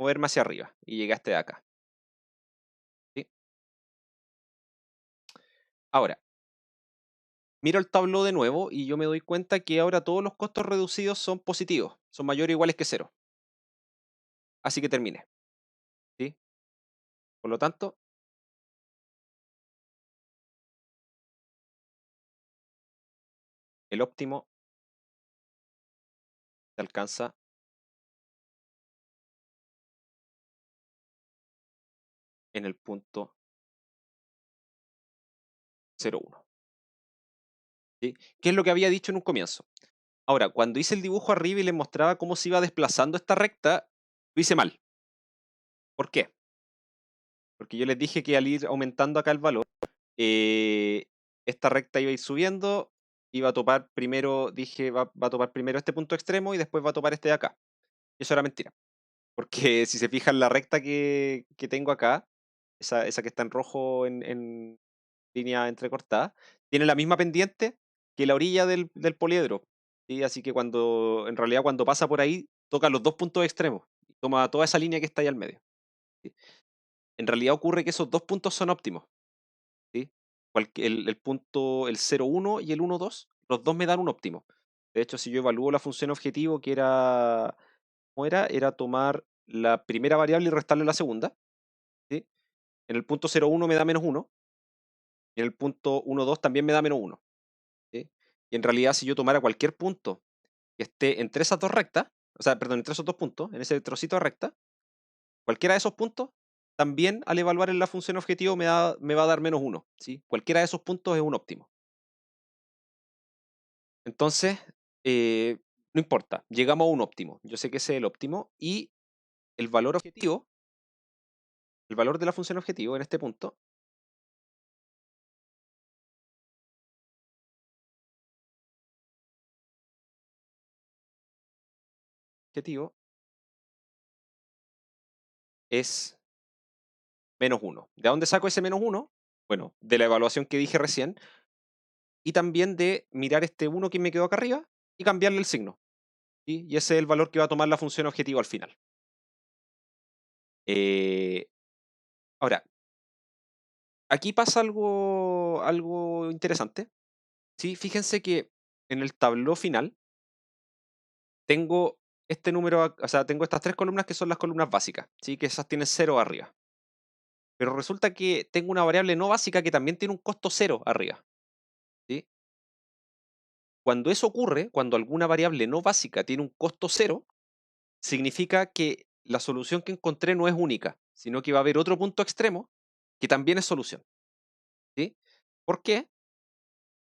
moverme hacia arriba y llegué a este de acá. ¿Sí? Ahora, miro el tableau de nuevo y yo me doy cuenta que ahora todos los costos reducidos son positivos, son mayores o iguales que 0. Así que terminé. ¿Sí? Por lo tanto, el óptimo se alcanza en el punto 0,1. ¿Sí? ¿Qué es lo que había dicho en un comienzo? Ahora, cuando hice el dibujo arriba y les mostraba cómo se iba desplazando esta recta, lo hice mal. ¿Por qué? Porque yo les dije que al ir aumentando acá el valor, esta recta iba a ir subiendo, iba a topar primero, dije, va a topar primero este punto extremo y después va a topar este de acá. Y eso era mentira. Porque si se fijan, la recta que tengo acá esa que está en rojo en línea entrecortada, tiene la misma pendiente que la orilla del poliedro. ¿Sí? Así que en realidad cuando pasa por ahí, toca los dos puntos extremos. Toma toda esa línea que está ahí al medio. ¿Sí? En realidad ocurre que esos dos puntos son óptimos. ¿Sí? El punto, el 0,1 y el 1,2, los dos me dan un óptimo. De hecho, si yo evalúo la función objetivo, que era, ¿cómo era? Era tomar la primera variable y restarle la segunda. ¿Sí? En el punto 0,1 me da -1, y en el punto 1,2 también me da -1. ¿Sí? Y en realidad, si yo tomara cualquier punto que esté entre esas dos rectas, o sea, perdón, entre esos dos puntos, en ese trocito de recta, cualquiera de esos puntos, también al evaluar en la función objetivo me va a dar -1. ¿Sí? Cualquiera de esos puntos es un óptimo. Entonces, no importa, llegamos a un óptimo. Yo sé que ese es el óptimo y el valor objetivo, el valor de la función objetivo en este punto, objetivo es -1. ¿De dónde saco ese -1? Bueno, de la evaluación que dije recién y también de mirar este 1 que me quedó acá arriba y cambiarle el signo. ¿Sí? Y ese es el valor que va a tomar la función objetivo al final. Ahora, aquí pasa algo interesante. ¿Sí? Fíjense que en el tabló final tengo este número, o sea, tengo estas tres columnas que son las columnas básicas, ¿sí? Que esas tienen 0 arriba. Pero resulta que tengo una variable no básica que también tiene un costo 0 arriba. ¿Sí? Cuando eso ocurre, cuando alguna variable no básica tiene un costo 0, significa que la solución que encontré no es única, sino que va a haber otro punto extremo que también es solución. ¿Sí? ¿Por qué?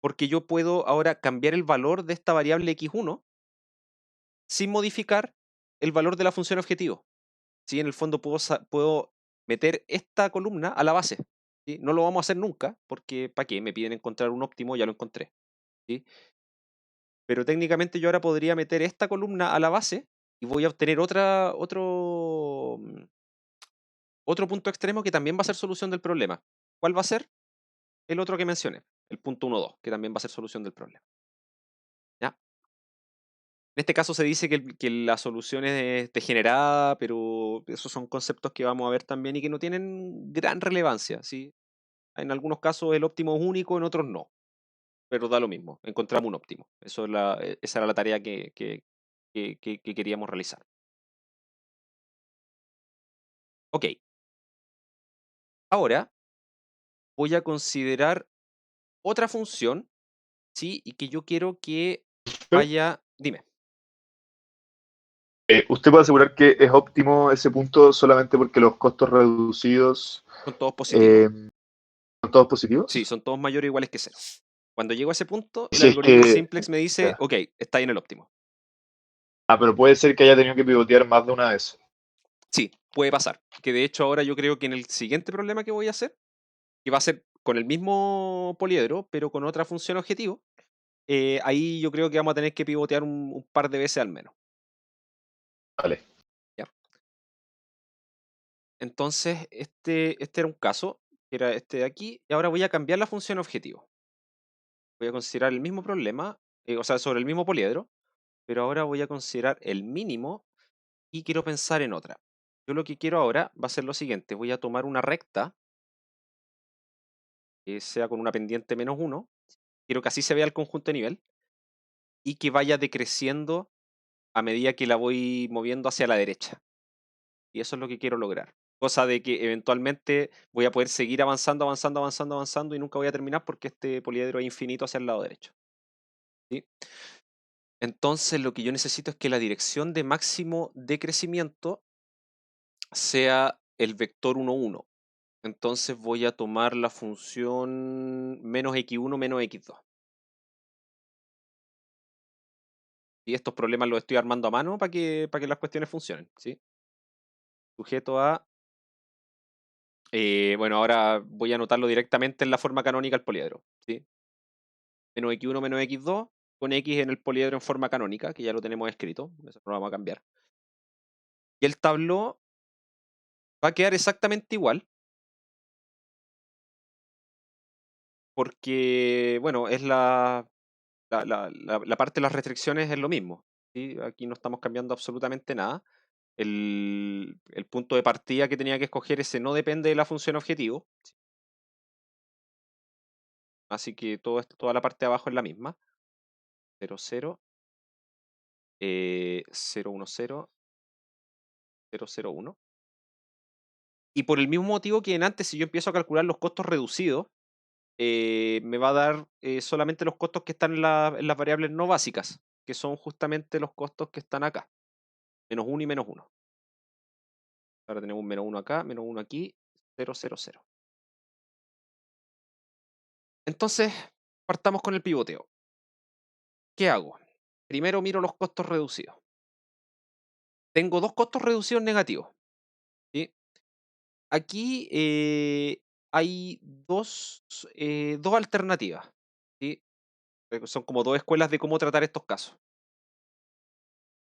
Porque yo puedo ahora cambiar el valor de esta variable x1 sin modificar el valor de la función objetivo. ¿Sí? En el fondo puedo meter esta columna a la base. ¿Sí? No lo vamos a hacer nunca, porque ¿para qué? Me piden encontrar un óptimo, ya lo encontré. ¿Sí? Pero técnicamente yo ahora podría meter esta columna a la base y voy a obtener otro punto extremo que también va a ser solución del problema. ¿Cuál va a ser? El otro que mencioné, el punto 1,2, que también va a ser solución del problema. ¿Ya? En este caso se dice que la solución es degenerada, pero esos son conceptos que vamos a ver también y que no tienen gran relevancia. ¿Sí? En algunos casos el óptimo es único, en otros no. Pero da lo mismo, encontramos un óptimo. Esa era la tarea que queríamos realizar. Ok, ahora voy a considerar otra función, ¿sí? Y que yo quiero que vaya... Dime. ¿Usted puede asegurar que es óptimo ese punto solamente porque los costos reducidos Son todos positivos. son todos positivos? Sí, son todos mayores o iguales que 0. Cuando llego a ese punto, Y el si es algoritmo que... simplex me dice, Ya. ok, está ahí en el óptimo. Pero puede ser que haya tenido que pivotear más de una vez. Sí, puede pasar. Que de hecho ahora yo creo que en el siguiente problema que voy a hacer, que va a ser con el mismo poliedro, pero con otra función objetivo, ahí yo creo que vamos a tener que pivotear un par de veces al menos. Vale. ¿Ya? Entonces, este era un caso, que era este de aquí, y ahora voy a cambiar la función objetivo. Voy a considerar el mismo problema, o sea, sobre el mismo poliedro, pero ahora voy a considerar el mínimo y quiero pensar en otra. Yo lo que quiero ahora va a ser lo siguiente, voy a tomar una recta que sea con una pendiente -1, quiero que así se vea el conjunto de nivel, y que vaya decreciendo a medida que la voy moviendo hacia la derecha. Y eso es lo que quiero lograr. Cosa de que eventualmente voy a poder seguir avanzando, avanzando, avanzando, avanzando y nunca voy a terminar porque este poliedro es infinito hacia el lado derecho. ¿Sí? Entonces lo que yo necesito es que la dirección de máximo de crecimiento sea el vector 1, 1. Entonces voy a tomar la función -x1 menos x2. Y estos problemas los estoy armando a mano para que las cuestiones funcionen. ¿Sí? Sujeto a... bueno, ahora voy a anotarlo directamente en la forma canónica del poliedro. ¿Sí? Menos x1 menos x2 con x en el poliedro en forma canónica, que ya lo tenemos escrito. Eso no lo vamos a cambiar. Y el tabló va a quedar exactamente igual, porque, bueno, es la parte de las restricciones es lo mismo, ¿sí? Aquí no estamos cambiando absolutamente nada. El punto de partida que tenía que escoger, ese no depende de la función objetivo, así que toda la parte de abajo es la misma. 0, 0, 0, 1, 0, 0, 0, 1. Y por el mismo motivo que en antes, si yo empiezo a calcular los costos reducidos, me va a dar solamente los costos que están en las variables no básicas, que son justamente los costos que están acá, -1 y -1. Ahora tenemos un -1 acá, -1 aquí, 0, 0, 0. Entonces, partamos con el pivoteo. ¿Qué hago? Primero miro los costos reducidos. Tengo dos costos reducidos negativos, ¿sí? Aquí hay dos alternativas, ¿sí? Son como dos escuelas de cómo tratar estos casos.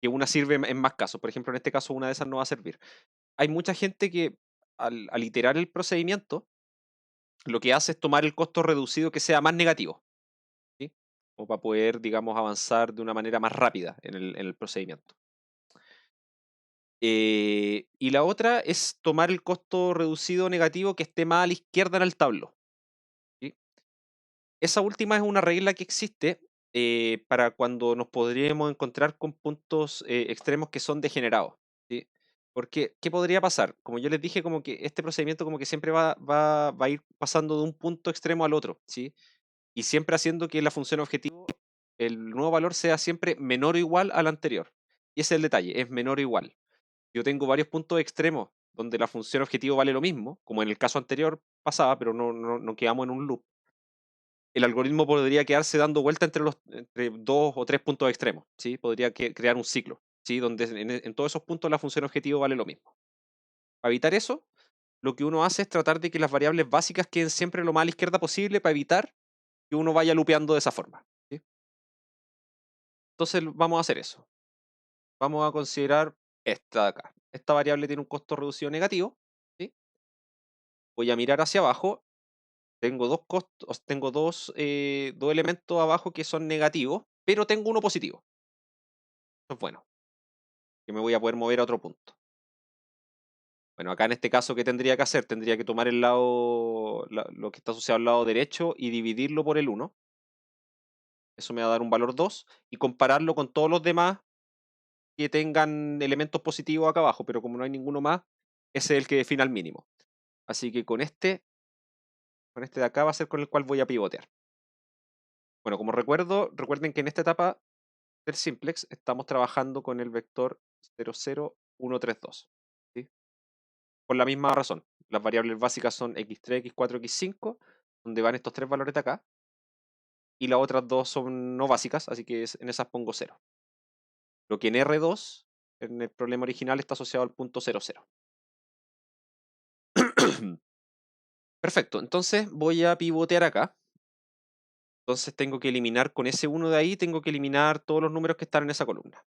Que una sirve en más casos. Por ejemplo, en este caso, una de esas no va a servir. Hay mucha gente que al iterar el procedimiento, lo que hace es tomar el costo reducido que sea más negativo, ¿sí? O para poder, digamos, avanzar de una manera más rápida en el procedimiento. Y la otra es tomar el costo reducido negativo que esté más a la izquierda en el tablero, ¿sí? Esa última es una regla que existe para cuando nos podríamos encontrar con puntos extremos que son degenerados, ¿sí? Porque, ¿qué podría pasar? Como yo les dije, como que este procedimiento como que siempre va a ir pasando de un punto extremo al otro, ¿sí? Y siempre haciendo que la función objetivo, el nuevo valor sea siempre menor o igual al anterior. Y ese es el detalle, es menor o igual. Yo tengo varios puntos extremos donde la función objetivo vale lo mismo, como en el caso anterior pasaba, pero no quedamos en un loop. El algoritmo podría quedarse dando vuelta entre dos o tres puntos extremos, ¿sí? Podría crear un ciclo, ¿sí? Donde en todos esos puntos la función objetivo vale lo mismo. Para evitar eso, lo que uno hace es tratar de que las variables básicas queden siempre lo más a la izquierda posible para evitar que uno vaya lupeando de esa forma, ¿sí? Entonces vamos a hacer eso. Vamos a considerar esta de acá. Esta variable tiene un costo reducido negativo, ¿sí? Voy a mirar hacia abajo. Tengo dos costos, tengo dos elementos abajo que son negativos, pero tengo uno positivo. Eso es bueno, que me voy a poder mover a otro punto. Bueno, acá en este caso, ¿qué tendría que hacer? Tendría que tomar lo que está asociado al lado derecho y dividirlo por el 1. Eso me va a dar un valor 2 y compararlo con todos los demás que tengan elementos positivos acá abajo, pero como no hay ninguno más, ese es el que define al mínimo. Así que con este de acá va a ser con el cual voy a pivotear. Bueno, como recuerden que en esta etapa del simplex estamos trabajando con el vector 00132, ¿sí? Por la misma razón. Las variables básicas son x3, x4, x5, donde van estos tres valores de acá, y las otras dos son no básicas, así que en esas pongo 0. Lo que en R2, en el problema original, está asociado al punto 00. Perfecto, entonces voy a pivotear acá. Entonces tengo que eliminar con ese 1 de ahí, tengo que eliminar todos los números que están en esa columna.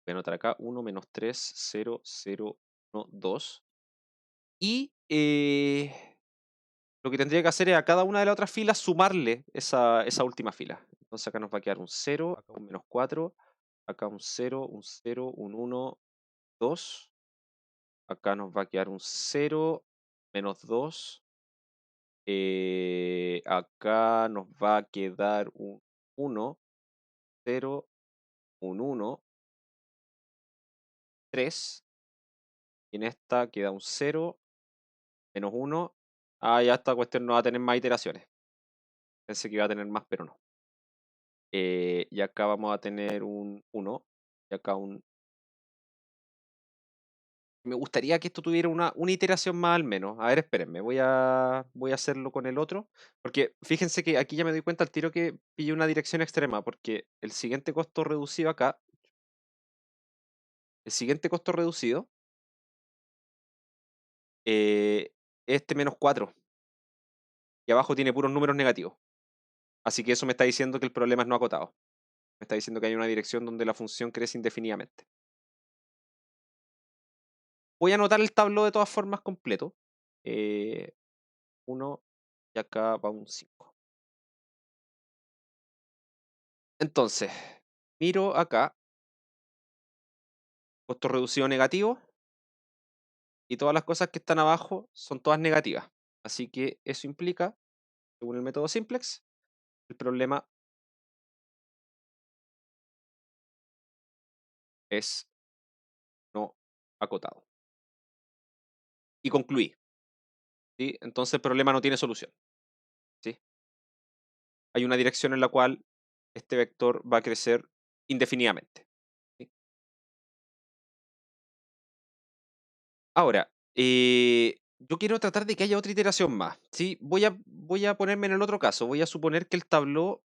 Voy a anotar acá 1, -3, 0, 0, 1, 2. Y lo que tendría que hacer es a cada una de las otras filas sumarle esa última fila. Entonces acá nos va a quedar un 0, acá un -4, acá un 0, un 0, un 1, 2. Acá nos va a quedar un 0, -2. Acá nos va a quedar un 1, 0, un 1, 3. Y en esta queda un 0, -1. Ah, ya esta cuestión no va a tener más iteraciones. Pensé que iba a tener más, pero no. Y acá vamos a tener un 1. Y acá un... Me gustaría que esto tuviera una iteración más al menos. A ver, espérenme. Voy a hacerlo con el otro. Porque fíjense que aquí ya me doy cuenta al tiro que pillé una dirección extrema. Porque el siguiente costo reducido acá... El siguiente costo reducido... este -4. Y abajo tiene puros números negativos. Así que eso me está diciendo que el problema es no acotado. Me está diciendo que hay una dirección donde la función crece indefinidamente. Voy a anotar el tablero de todas formas completo. 1, y acá va un 5. Entonces, miro acá, costo reducido negativo, y todas las cosas que están abajo son todas negativas. Así que eso implica, según el método simplex, el problema es no acotado. Y concluí, ¿sí? Entonces el problema no tiene solución, ¿sí? Hay una dirección en la cual este vector va a crecer indefinidamente, ¿sí? Ahora, yo quiero tratar de que haya otra iteración más, ¿sí? Voy a ponerme en el otro caso. Voy a suponer que el tabló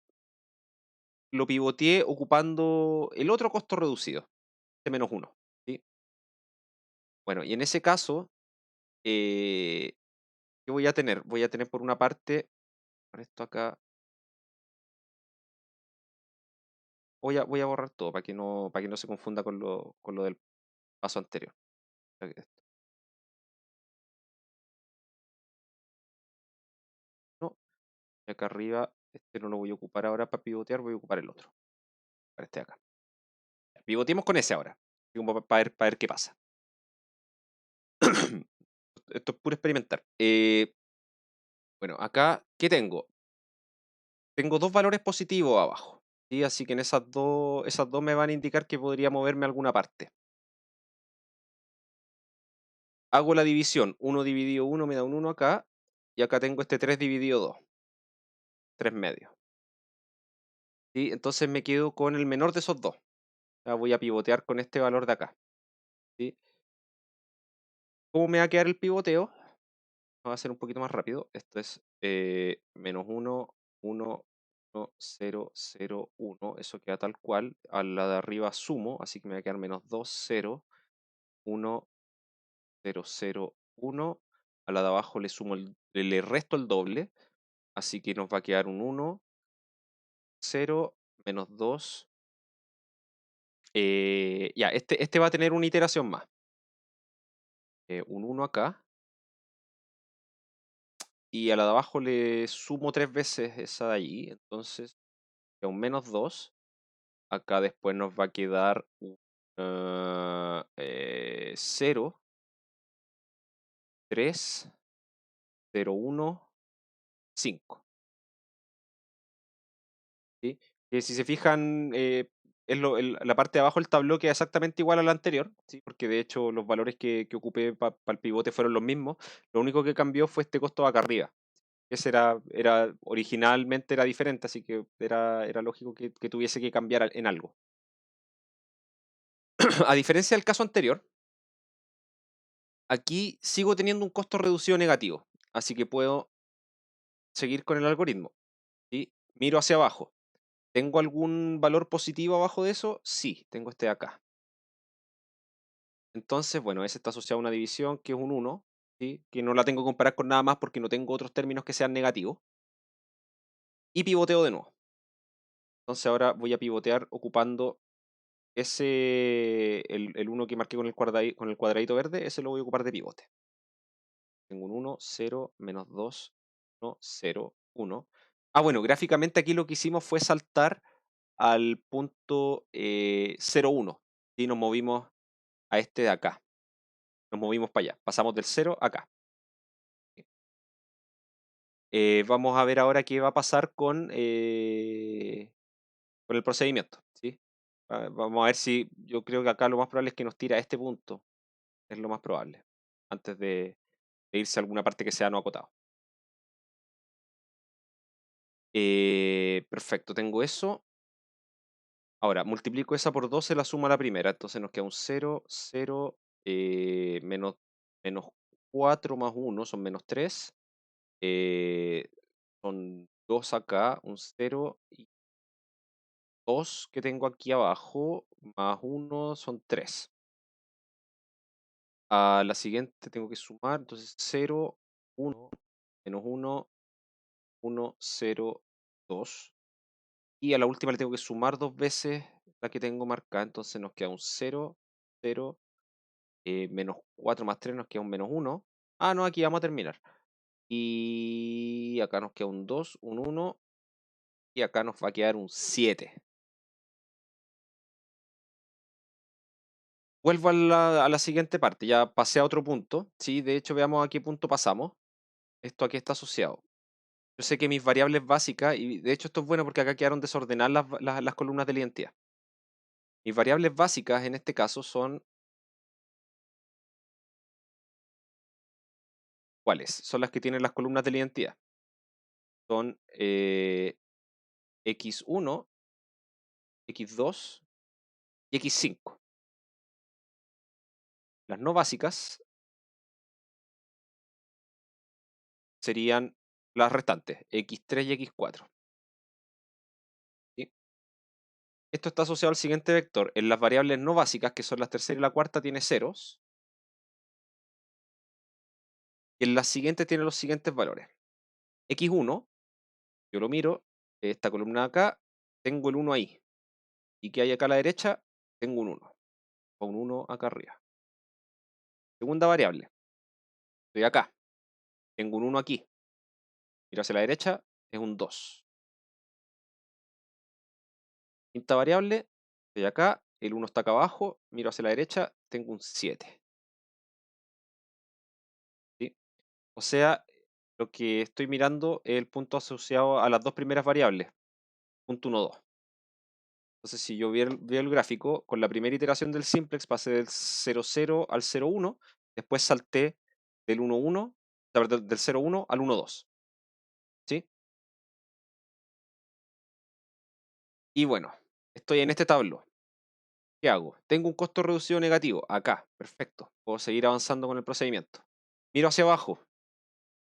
lo pivoteé ocupando el otro costo reducido, de -1, ¿sí? Bueno, y en ese caso, ¿qué voy a tener? Voy a tener por una parte, con esto acá, voy a borrar todo para que no se confunda con lo del paso anterior. No, y acá arriba, este no lo voy a ocupar ahora para pivotear, voy a ocupar el otro, para este de acá. Pivoteemos con ese ahora, para ver qué pasa. Esto es puro experimentar. Bueno, acá, ¿qué tengo? Tengo dos valores positivos abajo, ¿sí? Así que en esas dos me van a indicar que podría moverme a alguna parte. Hago la división, 1 dividido 1 me da un 1 acá, y acá tengo este 3 dividido 2, 3 medios. ¿Sí? Entonces me quedo con el menor de esos dos. Voy a pivotear con este valor de acá, ¿sí? ¿Cómo me va a quedar el pivoteo? Va a ser un poquito más rápido. Esto es -1, 1, 1, 0, 0, 1. Eso queda tal cual. A la de arriba sumo, así que me va a quedar -2, 0, 1, 0, 0, 1. A la de abajo le resto el doble, así que nos va a quedar un 1, 0, -2. Ya, este va a tener una iteración más. Un 1 acá. Y a la de abajo le sumo 3 veces esa de allí. Entonces, queda un -2. Acá después nos va a quedar un 0, 3, 0, 1, 5. ¿Sí? Que si se fijan, la parte de abajo del tablero queda exactamente igual a la anterior, ¿sí? Porque de hecho los valores que ocupé para el pivote fueron los mismos. Lo único que cambió fue este costo de acá arriba. Ese originalmente era diferente, así que era lógico que tuviese que cambiar en algo. A diferencia del caso anterior, aquí sigo teniendo un costo reducido negativo, así que puedo seguir con el algoritmo. ¿Sí? Miro hacia abajo. ¿Tengo algún valor positivo abajo de eso? Sí, tengo este de acá. Entonces, bueno, ese está asociado a una división que es un 1, ¿sí? Que no la tengo que comparar con nada más porque no tengo otros términos que sean negativos. Y pivoteo de nuevo. Entonces ahora voy a pivotear ocupando el 1 que marqué con el cuadradito verde, ese lo voy a ocupar de pivote. Tengo un 1, 0, -2, 1, 0, 1. Bueno, gráficamente aquí lo que hicimos fue saltar al punto 0, 1. Y nos movimos a este de acá. Nos movimos para allá. Pasamos del 0 acá. Vamos a ver ahora qué va a pasar con el procedimiento, ¿sí? Vamos a ver si yo creo que acá lo más probable es que nos tire a este punto. Es lo más probable. Antes de irse a alguna parte que sea no acotado. Perfecto, tengo eso. Ahora, multiplico esa por 12, la suma a la primera. Entonces nos queda un 0, 0, menos 4 más 1 son -3. Son 2 acá, un 0 y 2 que tengo aquí abajo, más 1 son 3. A la siguiente tengo que sumar, entonces 0, 1, -1, 1, 0, 2. Y a la última le tengo que sumar 2 veces la que tengo marcada, entonces nos queda un 0, 0, -4 más 3 nos queda un -1. No, aquí vamos a terminar. Y acá nos queda un 2, un 1. Y acá nos va a quedar un 7. Vuelvo a la siguiente parte. Ya pasé a otro punto. ¿Sí? De hecho, veamos a qué punto pasamos. Esto aquí está asociado. Yo sé que mis variables básicas, y de hecho esto es bueno porque acá quedaron desordenadas las columnas de la identidad. Mis variables básicas en este caso son... ¿Cuáles? Son las que tienen las columnas de la identidad. Son x1, x2 y x5. Las no básicas serían las restantes, x3 y x4. ¿Sí? Esto está asociado al siguiente vector. En las variables no básicas, que son las tercera y la cuarta, tiene ceros. Y en las siguientes tiene los siguientes valores. x1, yo lo miro, esta columna de acá, tengo el 1 ahí. ¿Y qué hay acá a la derecha? Tengo un 1. O un 1 acá arriba. Segunda variable. Estoy acá. Tengo un 1 aquí. Miro hacia la derecha, es un 2. Quinta variable, estoy acá, el 1 está acá abajo, miro hacia la derecha, tengo un 7. ¿Sí? O sea, lo que estoy mirando es el punto asociado a las dos primeras variables, punto 1, 2. Entonces, si yo veo el gráfico, con la primera iteración del simplex pasé del 0, 0 al 0, 1, después salté del 1, 1, del 0, 1 al 1, 2. ¿Sí? Y bueno, estoy en este tablero. ¿Qué hago? Tengo un costo reducido negativo. Acá, perfecto. Puedo seguir avanzando con el procedimiento. Miro hacia abajo.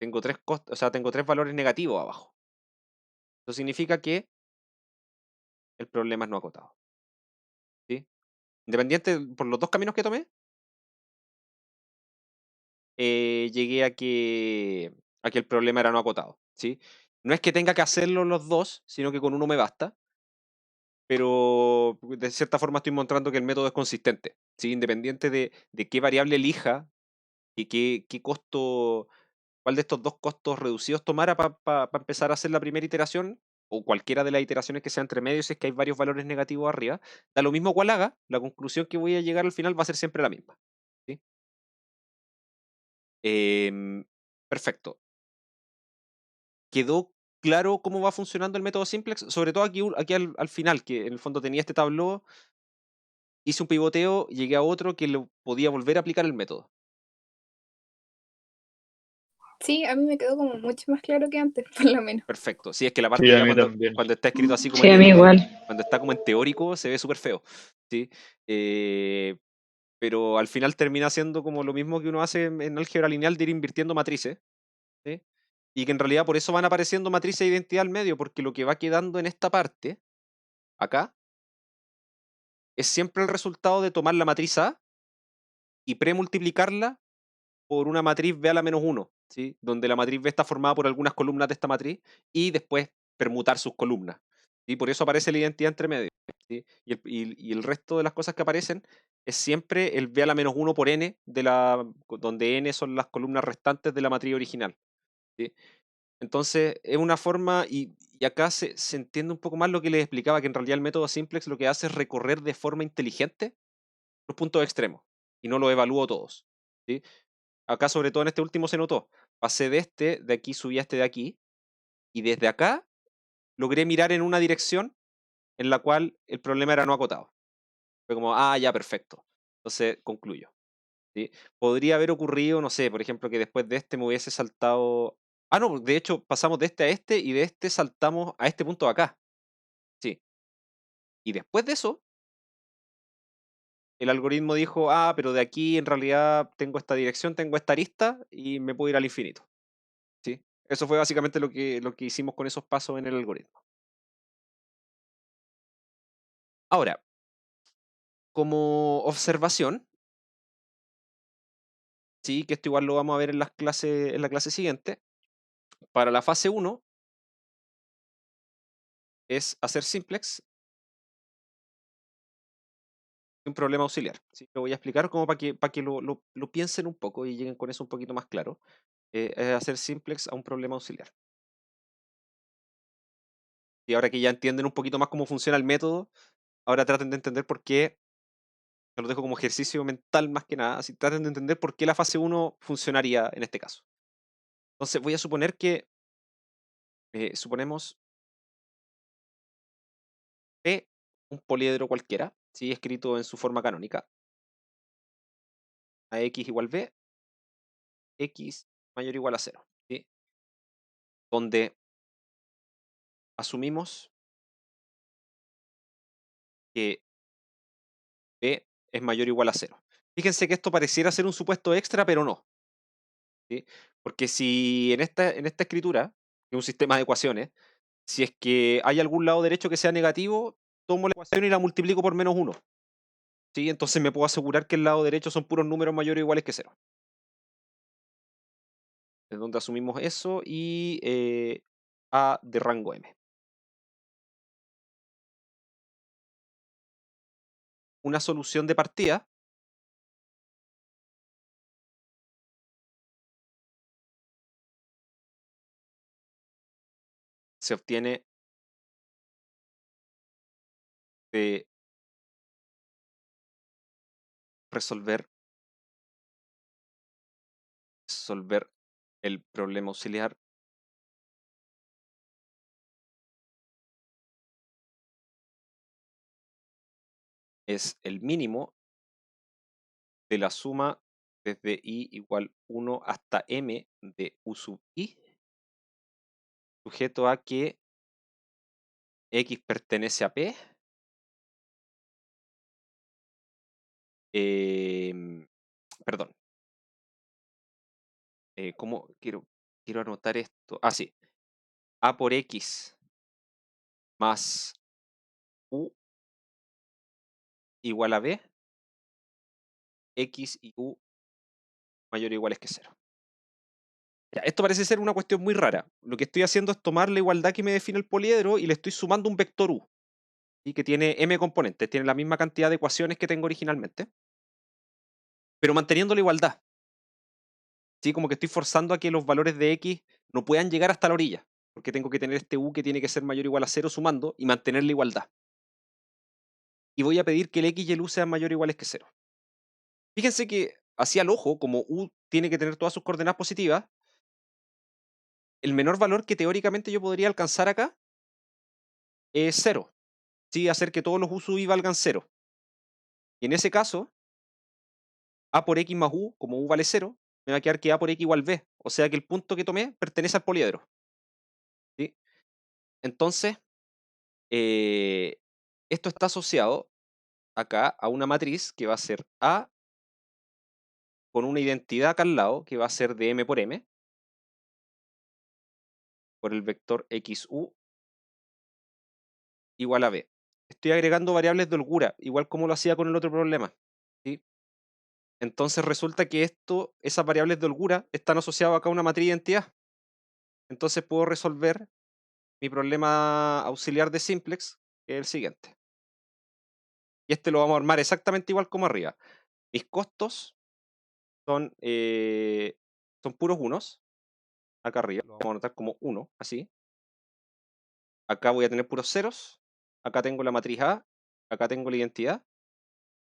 Tengo tres costos, o sea, tengo tres valores negativos abajo. Eso significa que el problema es no acotado. ¿Sí? Independiente por los dos caminos que tomé, llegué a que el problema era no acotado. ¿Sí? No es que tenga que hacerlo los dos, sino que con uno me basta. Pero de cierta forma estoy mostrando que el método es consistente. ¿Sí? Independiente de qué variable elija y qué costo, cuál de estos dos costos reducidos tomara para empezar a hacer la primera iteración, o cualquiera de las iteraciones que sea entre medios, si es que hay varios valores negativos arriba, da lo mismo cuál haga, la conclusión que voy a llegar al final va a ser siempre la misma. ¿Sí? Perfecto. ¿Quedó claro cómo va funcionando el método simplex? Sobre todo aquí al final, que en el fondo tenía este tablero, hice un pivoteo, llegué a otro que lo podía volver a aplicar el método. Sí, a mí me quedó como mucho más claro que antes, por lo menos. Perfecto. Sí, es que la parte Sí, a ya mí también. cuando está escrito así como Sí, a mí igual. cuando está como en teórico, se ve súper feo. ¿Sí? Pero al final termina siendo como lo mismo que uno hace en álgebra lineal de ir invirtiendo matrices. ¿Sí? Y que en realidad por eso van apareciendo matrices de identidad al medio, porque lo que va quedando en esta parte, acá, es siempre el resultado de tomar la matriz A y premultiplicarla por una matriz B a la menos 1, ¿sí? Donde la matriz B está formada por algunas columnas de esta matriz y después permutar sus columnas. ¿Sí? Por eso aparece la identidad entre medio. ¿Sí? Y el resto de las cosas que aparecen es siempre el B a la menos 1 por N, donde N son las columnas restantes de la matriz original. ¿Sí? Entonces, es una forma, y acá se entiende un poco más lo que les explicaba, que en realidad el método simplex lo que hace es recorrer de forma inteligente los puntos extremos y no los evalúo todos. ¿Sí? Acá, sobre todo en este último, se notó. Pasé de aquí subí a este de aquí, y desde acá logré mirar en una dirección en la cual el problema era no acotado. Fue como, ya, perfecto. Entonces, concluyo. ¿Sí? Podría haber ocurrido, no sé, por ejemplo, que después de este me hubiese saltado... no, de hecho, pasamos de este a este, y de este saltamos a este punto de acá. Sí. Y después de eso, el algoritmo dijo, pero de aquí en realidad tengo esta dirección, tengo esta arista, y me puedo ir al infinito. ¿Sí? Eso fue básicamente lo que hicimos con esos pasos en el algoritmo. Ahora, como observación, sí, que esto igual lo vamos a ver en en la clase siguiente, para la fase 1 es hacer simplex, un problema auxiliar. ¿Sí? Lo voy a explicar como para que lo piensen un poco y lleguen con eso un poquito más claro. Es hacer simplex a un problema auxiliar. Y ahora que ya entienden un poquito más cómo funciona el método, ahora traten de entender por qué, te lo dejo como ejercicio mental más que nada, así traten de entender por qué la fase 1 funcionaría en este caso. Entonces voy a suponer que, suponemos P, un poliedro cualquiera, ¿sí? Escrito en su forma canónica, a x igual b, x mayor o igual a 0, ¿sí? Donde asumimos que b es mayor o igual a 0. Fíjense que esto pareciera ser un supuesto extra, pero no, ¿sí? Porque si en esta escritura, que es un sistema de ecuaciones, si es que hay algún lado derecho que sea negativo, tomo la ecuación y la multiplico por -1, ¿sí? Entonces me puedo asegurar que el lado derecho son puros números mayores o iguales que 0. Es donde asumimos eso y A de rango M. Una solución de partida se obtiene de resolver el problema auxiliar es el mínimo de la suma desde i igual 1 hasta m de u sub i, sujeto a que x pertenece a P, perdón, ¿cómo quiero anotar esto? Ah, sí, a por x más u igual a b, x y u mayor o iguales que 0. Ya, esto parece ser una cuestión muy rara. Lo que estoy haciendo es tomar la igualdad que me define el poliedro y le estoy sumando un vector u, ¿sí? Que tiene m componentes, tiene la misma cantidad de ecuaciones que tengo originalmente, pero manteniendo la igualdad. ¿Sí? Como que estoy forzando a que los valores de x no puedan llegar hasta la orilla, porque tengo que tener este u que tiene que ser mayor o igual a 0 sumando y mantener la igualdad. Y voy a pedir que el x y el u sean mayor o iguales que 0. Fíjense que así al ojo, como u tiene que tener todas sus coordenadas positivas, el menor valor que teóricamente yo podría alcanzar acá es 0. ¿Sí? Hacer que todos los u sub i valgan 0. Y en ese caso, a por x más u, como u vale 0, me va a quedar que a por x igual b. O sea que el punto que tomé pertenece al poliedro. ¿Sí? Entonces, eh, esto está asociado acá a una matriz que va a ser A con una identidad acá al lado, que va a ser de m por m, por el vector xu igual a b. Estoy agregando variables de holgura, igual como lo hacía con el otro problema, ¿sí? Entonces resulta que esas variables de holgura están asociadas acá a una matriz de identidad. Entonces puedo resolver mi problema auxiliar de simplex, que es el siguiente. Y este lo vamos a armar exactamente igual como arriba. Mis costos son puros unos. Acá arriba lo vamos a anotar como 1, así. Acá voy a tener puros ceros. Acá tengo la matriz A. Acá tengo la identidad.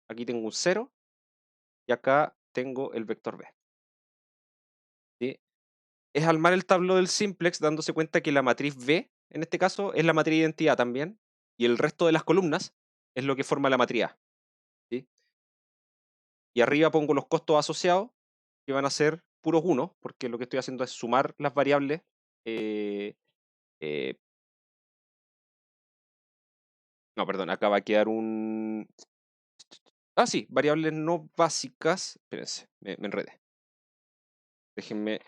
Aquí tengo un 0. Y acá tengo el vector B. ¿Sí? Es armar el tablero del simplex dándose cuenta que la matriz B, en este caso, es la matriz de identidad también. Y el resto de las columnas es lo que forma la matriz A. ¿Sí? Y arriba pongo los costos asociados, que van a ser puros 1, porque lo que estoy haciendo es sumar las variables. eh, eh, no, perdón, acá va a quedar un... Ah, sí, variables no básicas. Espérense, me enredé. Déjenme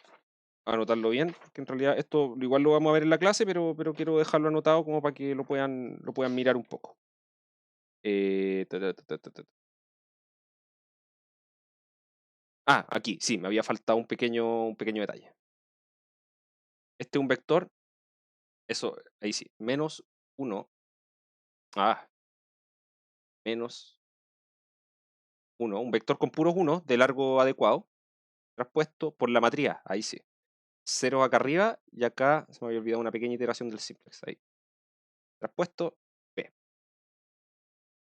anotarlo bien, porque en realidad esto igual lo vamos a ver en la clase, pero quiero dejarlo anotado como para que lo puedan mirar un poco. Ta, ta, ta, ta, ta, ta. Ah, aquí, sí, me había faltado un pequeño detalle. Este es un vector, eso, ahí sí, -1, menos 1, un vector con puros 1 de largo adecuado, traspuesto por la matriz A, ahí sí. 0 acá arriba y acá se me había olvidado una pequeña iteración del simplex, ahí. Traspuesto B.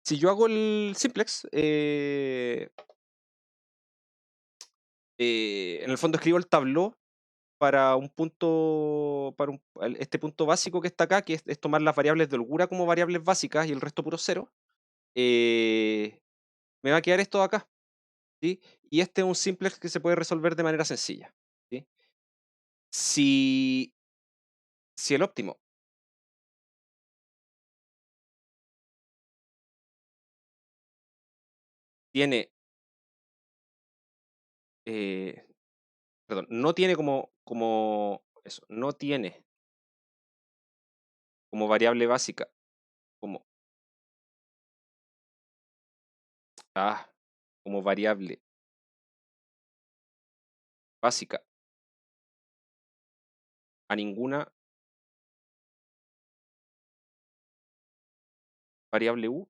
Si yo hago el simplex, en el fondo escribo el tableau para un punto, este punto básico que está acá, que es tomar las variables de holgura como variables básicas y el resto puro cero, me va a quedar esto de acá, ¿sí? Y este es un simplex que se puede resolver de manera sencilla, ¿sí? Si el óptimo tiene, perdón, no tiene eso, no tiene como variable básica, como, como variable básica a ninguna variable u,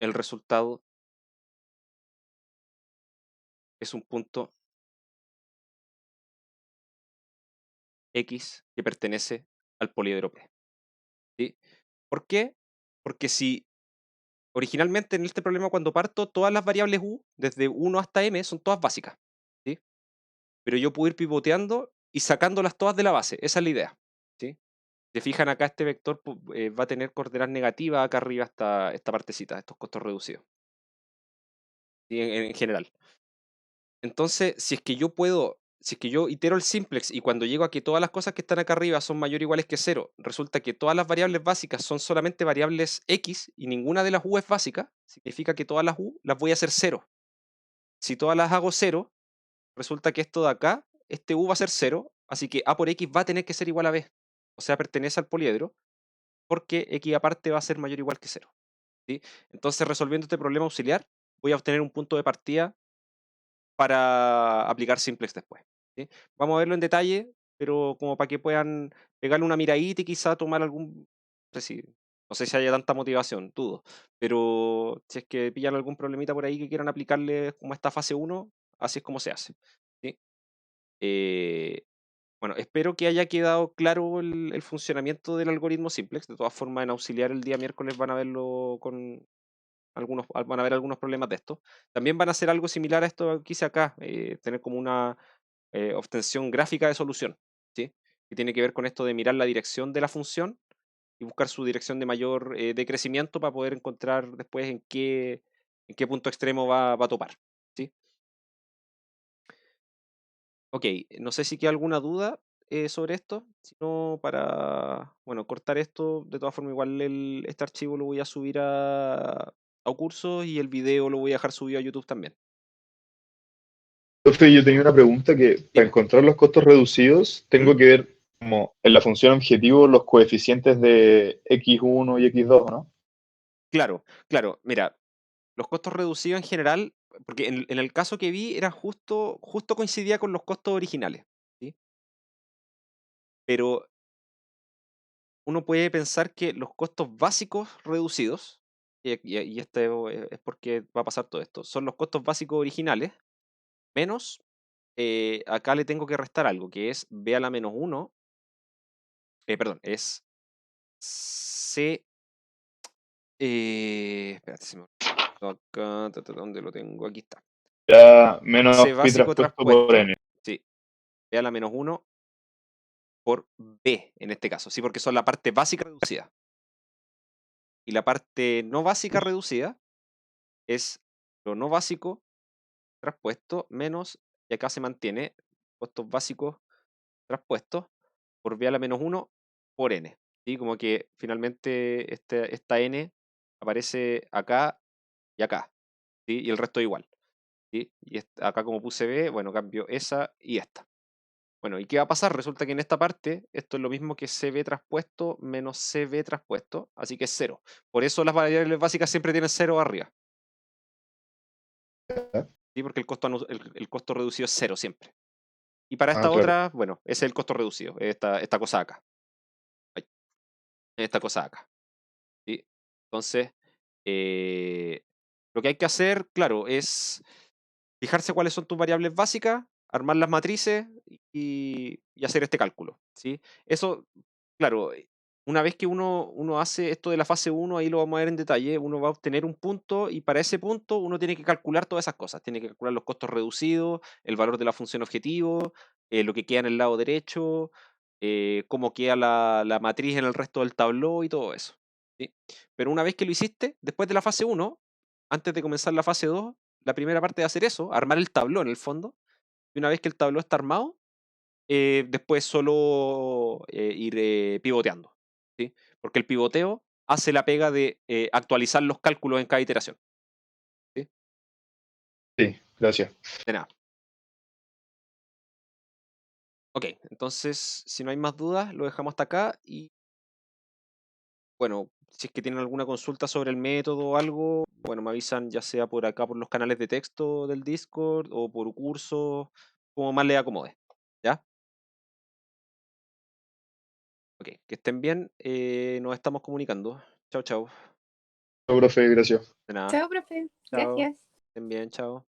el resultado es un punto X que pertenece al poliedro P, ¿sí? ¿Por qué? Porque si originalmente en este problema cuando parto, todas las variables u, desde 1 hasta m, son todas básicas, ¿sí? Pero yo puedo ir pivoteando y sacándolas todas de la base, esa es la idea, ¿sí? Se fijan acá, este vector va a tener coordenadas negativas acá arriba hasta esta partecita, estos costos reducidos, ¿sí? En general. Entonces, si es que yo itero el simplex y cuando llego a que todas las cosas que están acá arriba son mayor o iguales que 0, resulta que todas las variables básicas son solamente variables x y ninguna de las u es básica, significa que todas las u las voy a hacer 0. Si todas las hago 0, resulta que esto de acá, este u va a ser 0, así que a por x va a tener que ser igual a b, o sea, pertenece al poliedro, porque x aparte va a ser mayor o igual que 0, ¿sí? Entonces, resolviendo este problema auxiliar, voy a obtener un punto de partida para aplicar simplex después, ¿sí? Vamos a verlo en detalle, pero como para que puedan pegarle una miradita y quizá tomar algún, no sé si haya tanta motivación, dudo, pero si es que pillan algún problemita por ahí que quieran aplicarle como esta fase 1, así es como se hace, ¿sí? Eh, bueno, espero que haya quedado claro el funcionamiento del algoritmo simplex. De todas formas, en auxiliar el día miércoles van a verlo van a ver algunos problemas de esto. También van a hacer algo similar a esto que hice acá, tener como una obtención gráfica de solución, ¿sí? Que tiene que ver con esto de mirar la dirección de la función y buscar su dirección de mayor decrecimiento para poder encontrar después en qué punto extremo va a topar, ¿sí? Ok, no sé si queda alguna duda sobre esto, sino para, bueno, cortar esto, de todas formas igual este archivo lo voy a subir a cursos y el video lo voy a dejar subido a YouTube también. Profe, yo tenía una pregunta que para Dime. encontrar los costos reducidos tengo ¿Mm? que ver como en la función objetivo los coeficientes de x1 y x2, ¿no? Claro, claro, mira, los costos reducidos en general, porque en el caso que vi era justo coincidía con los costos originales, ¿sí? Pero uno puede pensar que los costos básicos reducidos, y este es porque va a pasar todo esto, son los costos básicos originales, menos, acá le tengo que restar algo, que es b a la menos 1, perdón, es c, espérate, se me olvidó acá, ¿dónde lo tengo? Aquí está. Ya C menos pi básico traspuesto por traspuesto, n. sí, b a la menos 1 por b, en este caso, sí, porque son la parte básica reducida. Y la parte no básica reducida es lo no básico traspuesto menos, y acá se mantiene, costos básicos traspuestos por b a la menos 1 por n, ¿sí? Como que finalmente esta n aparece acá y acá, ¿sí? Y el resto igual, ¿sí? Y acá como puse b, bueno, cambio esa y esta. Bueno, ¿y qué va a pasar? Resulta que en esta parte esto es lo mismo que CB traspuesto menos CB traspuesto, así que es 0. Por eso las variables básicas siempre tienen 0 arriba, ¿sí? Porque el costo reducido es 0 siempre. Y para Ah, esta claro. otra, bueno, ese es el costo reducido, esta cosa acá. Ay, esta cosa acá. Entonces, lo que hay que hacer, claro, es fijarse cuáles son tus variables básicas, armar las matrices y hacer este cálculo, ¿sí? Eso, claro, una vez que uno hace esto de la fase 1, ahí lo vamos a ver en detalle, uno va a obtener un punto y para ese punto uno tiene que calcular todas esas cosas. Tiene que calcular los costos reducidos, el valor de la función objetivo, lo que queda en el lado derecho, cómo queda la matriz en el resto del tabló y todo eso, ¿sí? Pero una vez que lo hiciste, después de la fase 1, antes de comenzar la fase 2, la primera parte de hacer eso, armar el tabló en el fondo, y una vez que el tabló está armado, después solo ir pivoteando, ¿sí? Porque el pivoteo hace la pega de actualizar los cálculos en cada iteración, ¿sí? Sí, gracias. De nada. Ok, entonces, si no hay más dudas, lo dejamos hasta acá y, bueno, si es que tienen alguna consulta sobre el método o algo, bueno, me avisan ya sea por acá, por los canales de texto del Discord o por curso, como más les acomode, ¿ya? Ok, que estén bien, nos estamos comunicando. Chao, chao. Chao, profe, gracias. De nada. Chao, profe. Chao. Gracias. Estén bien, chao.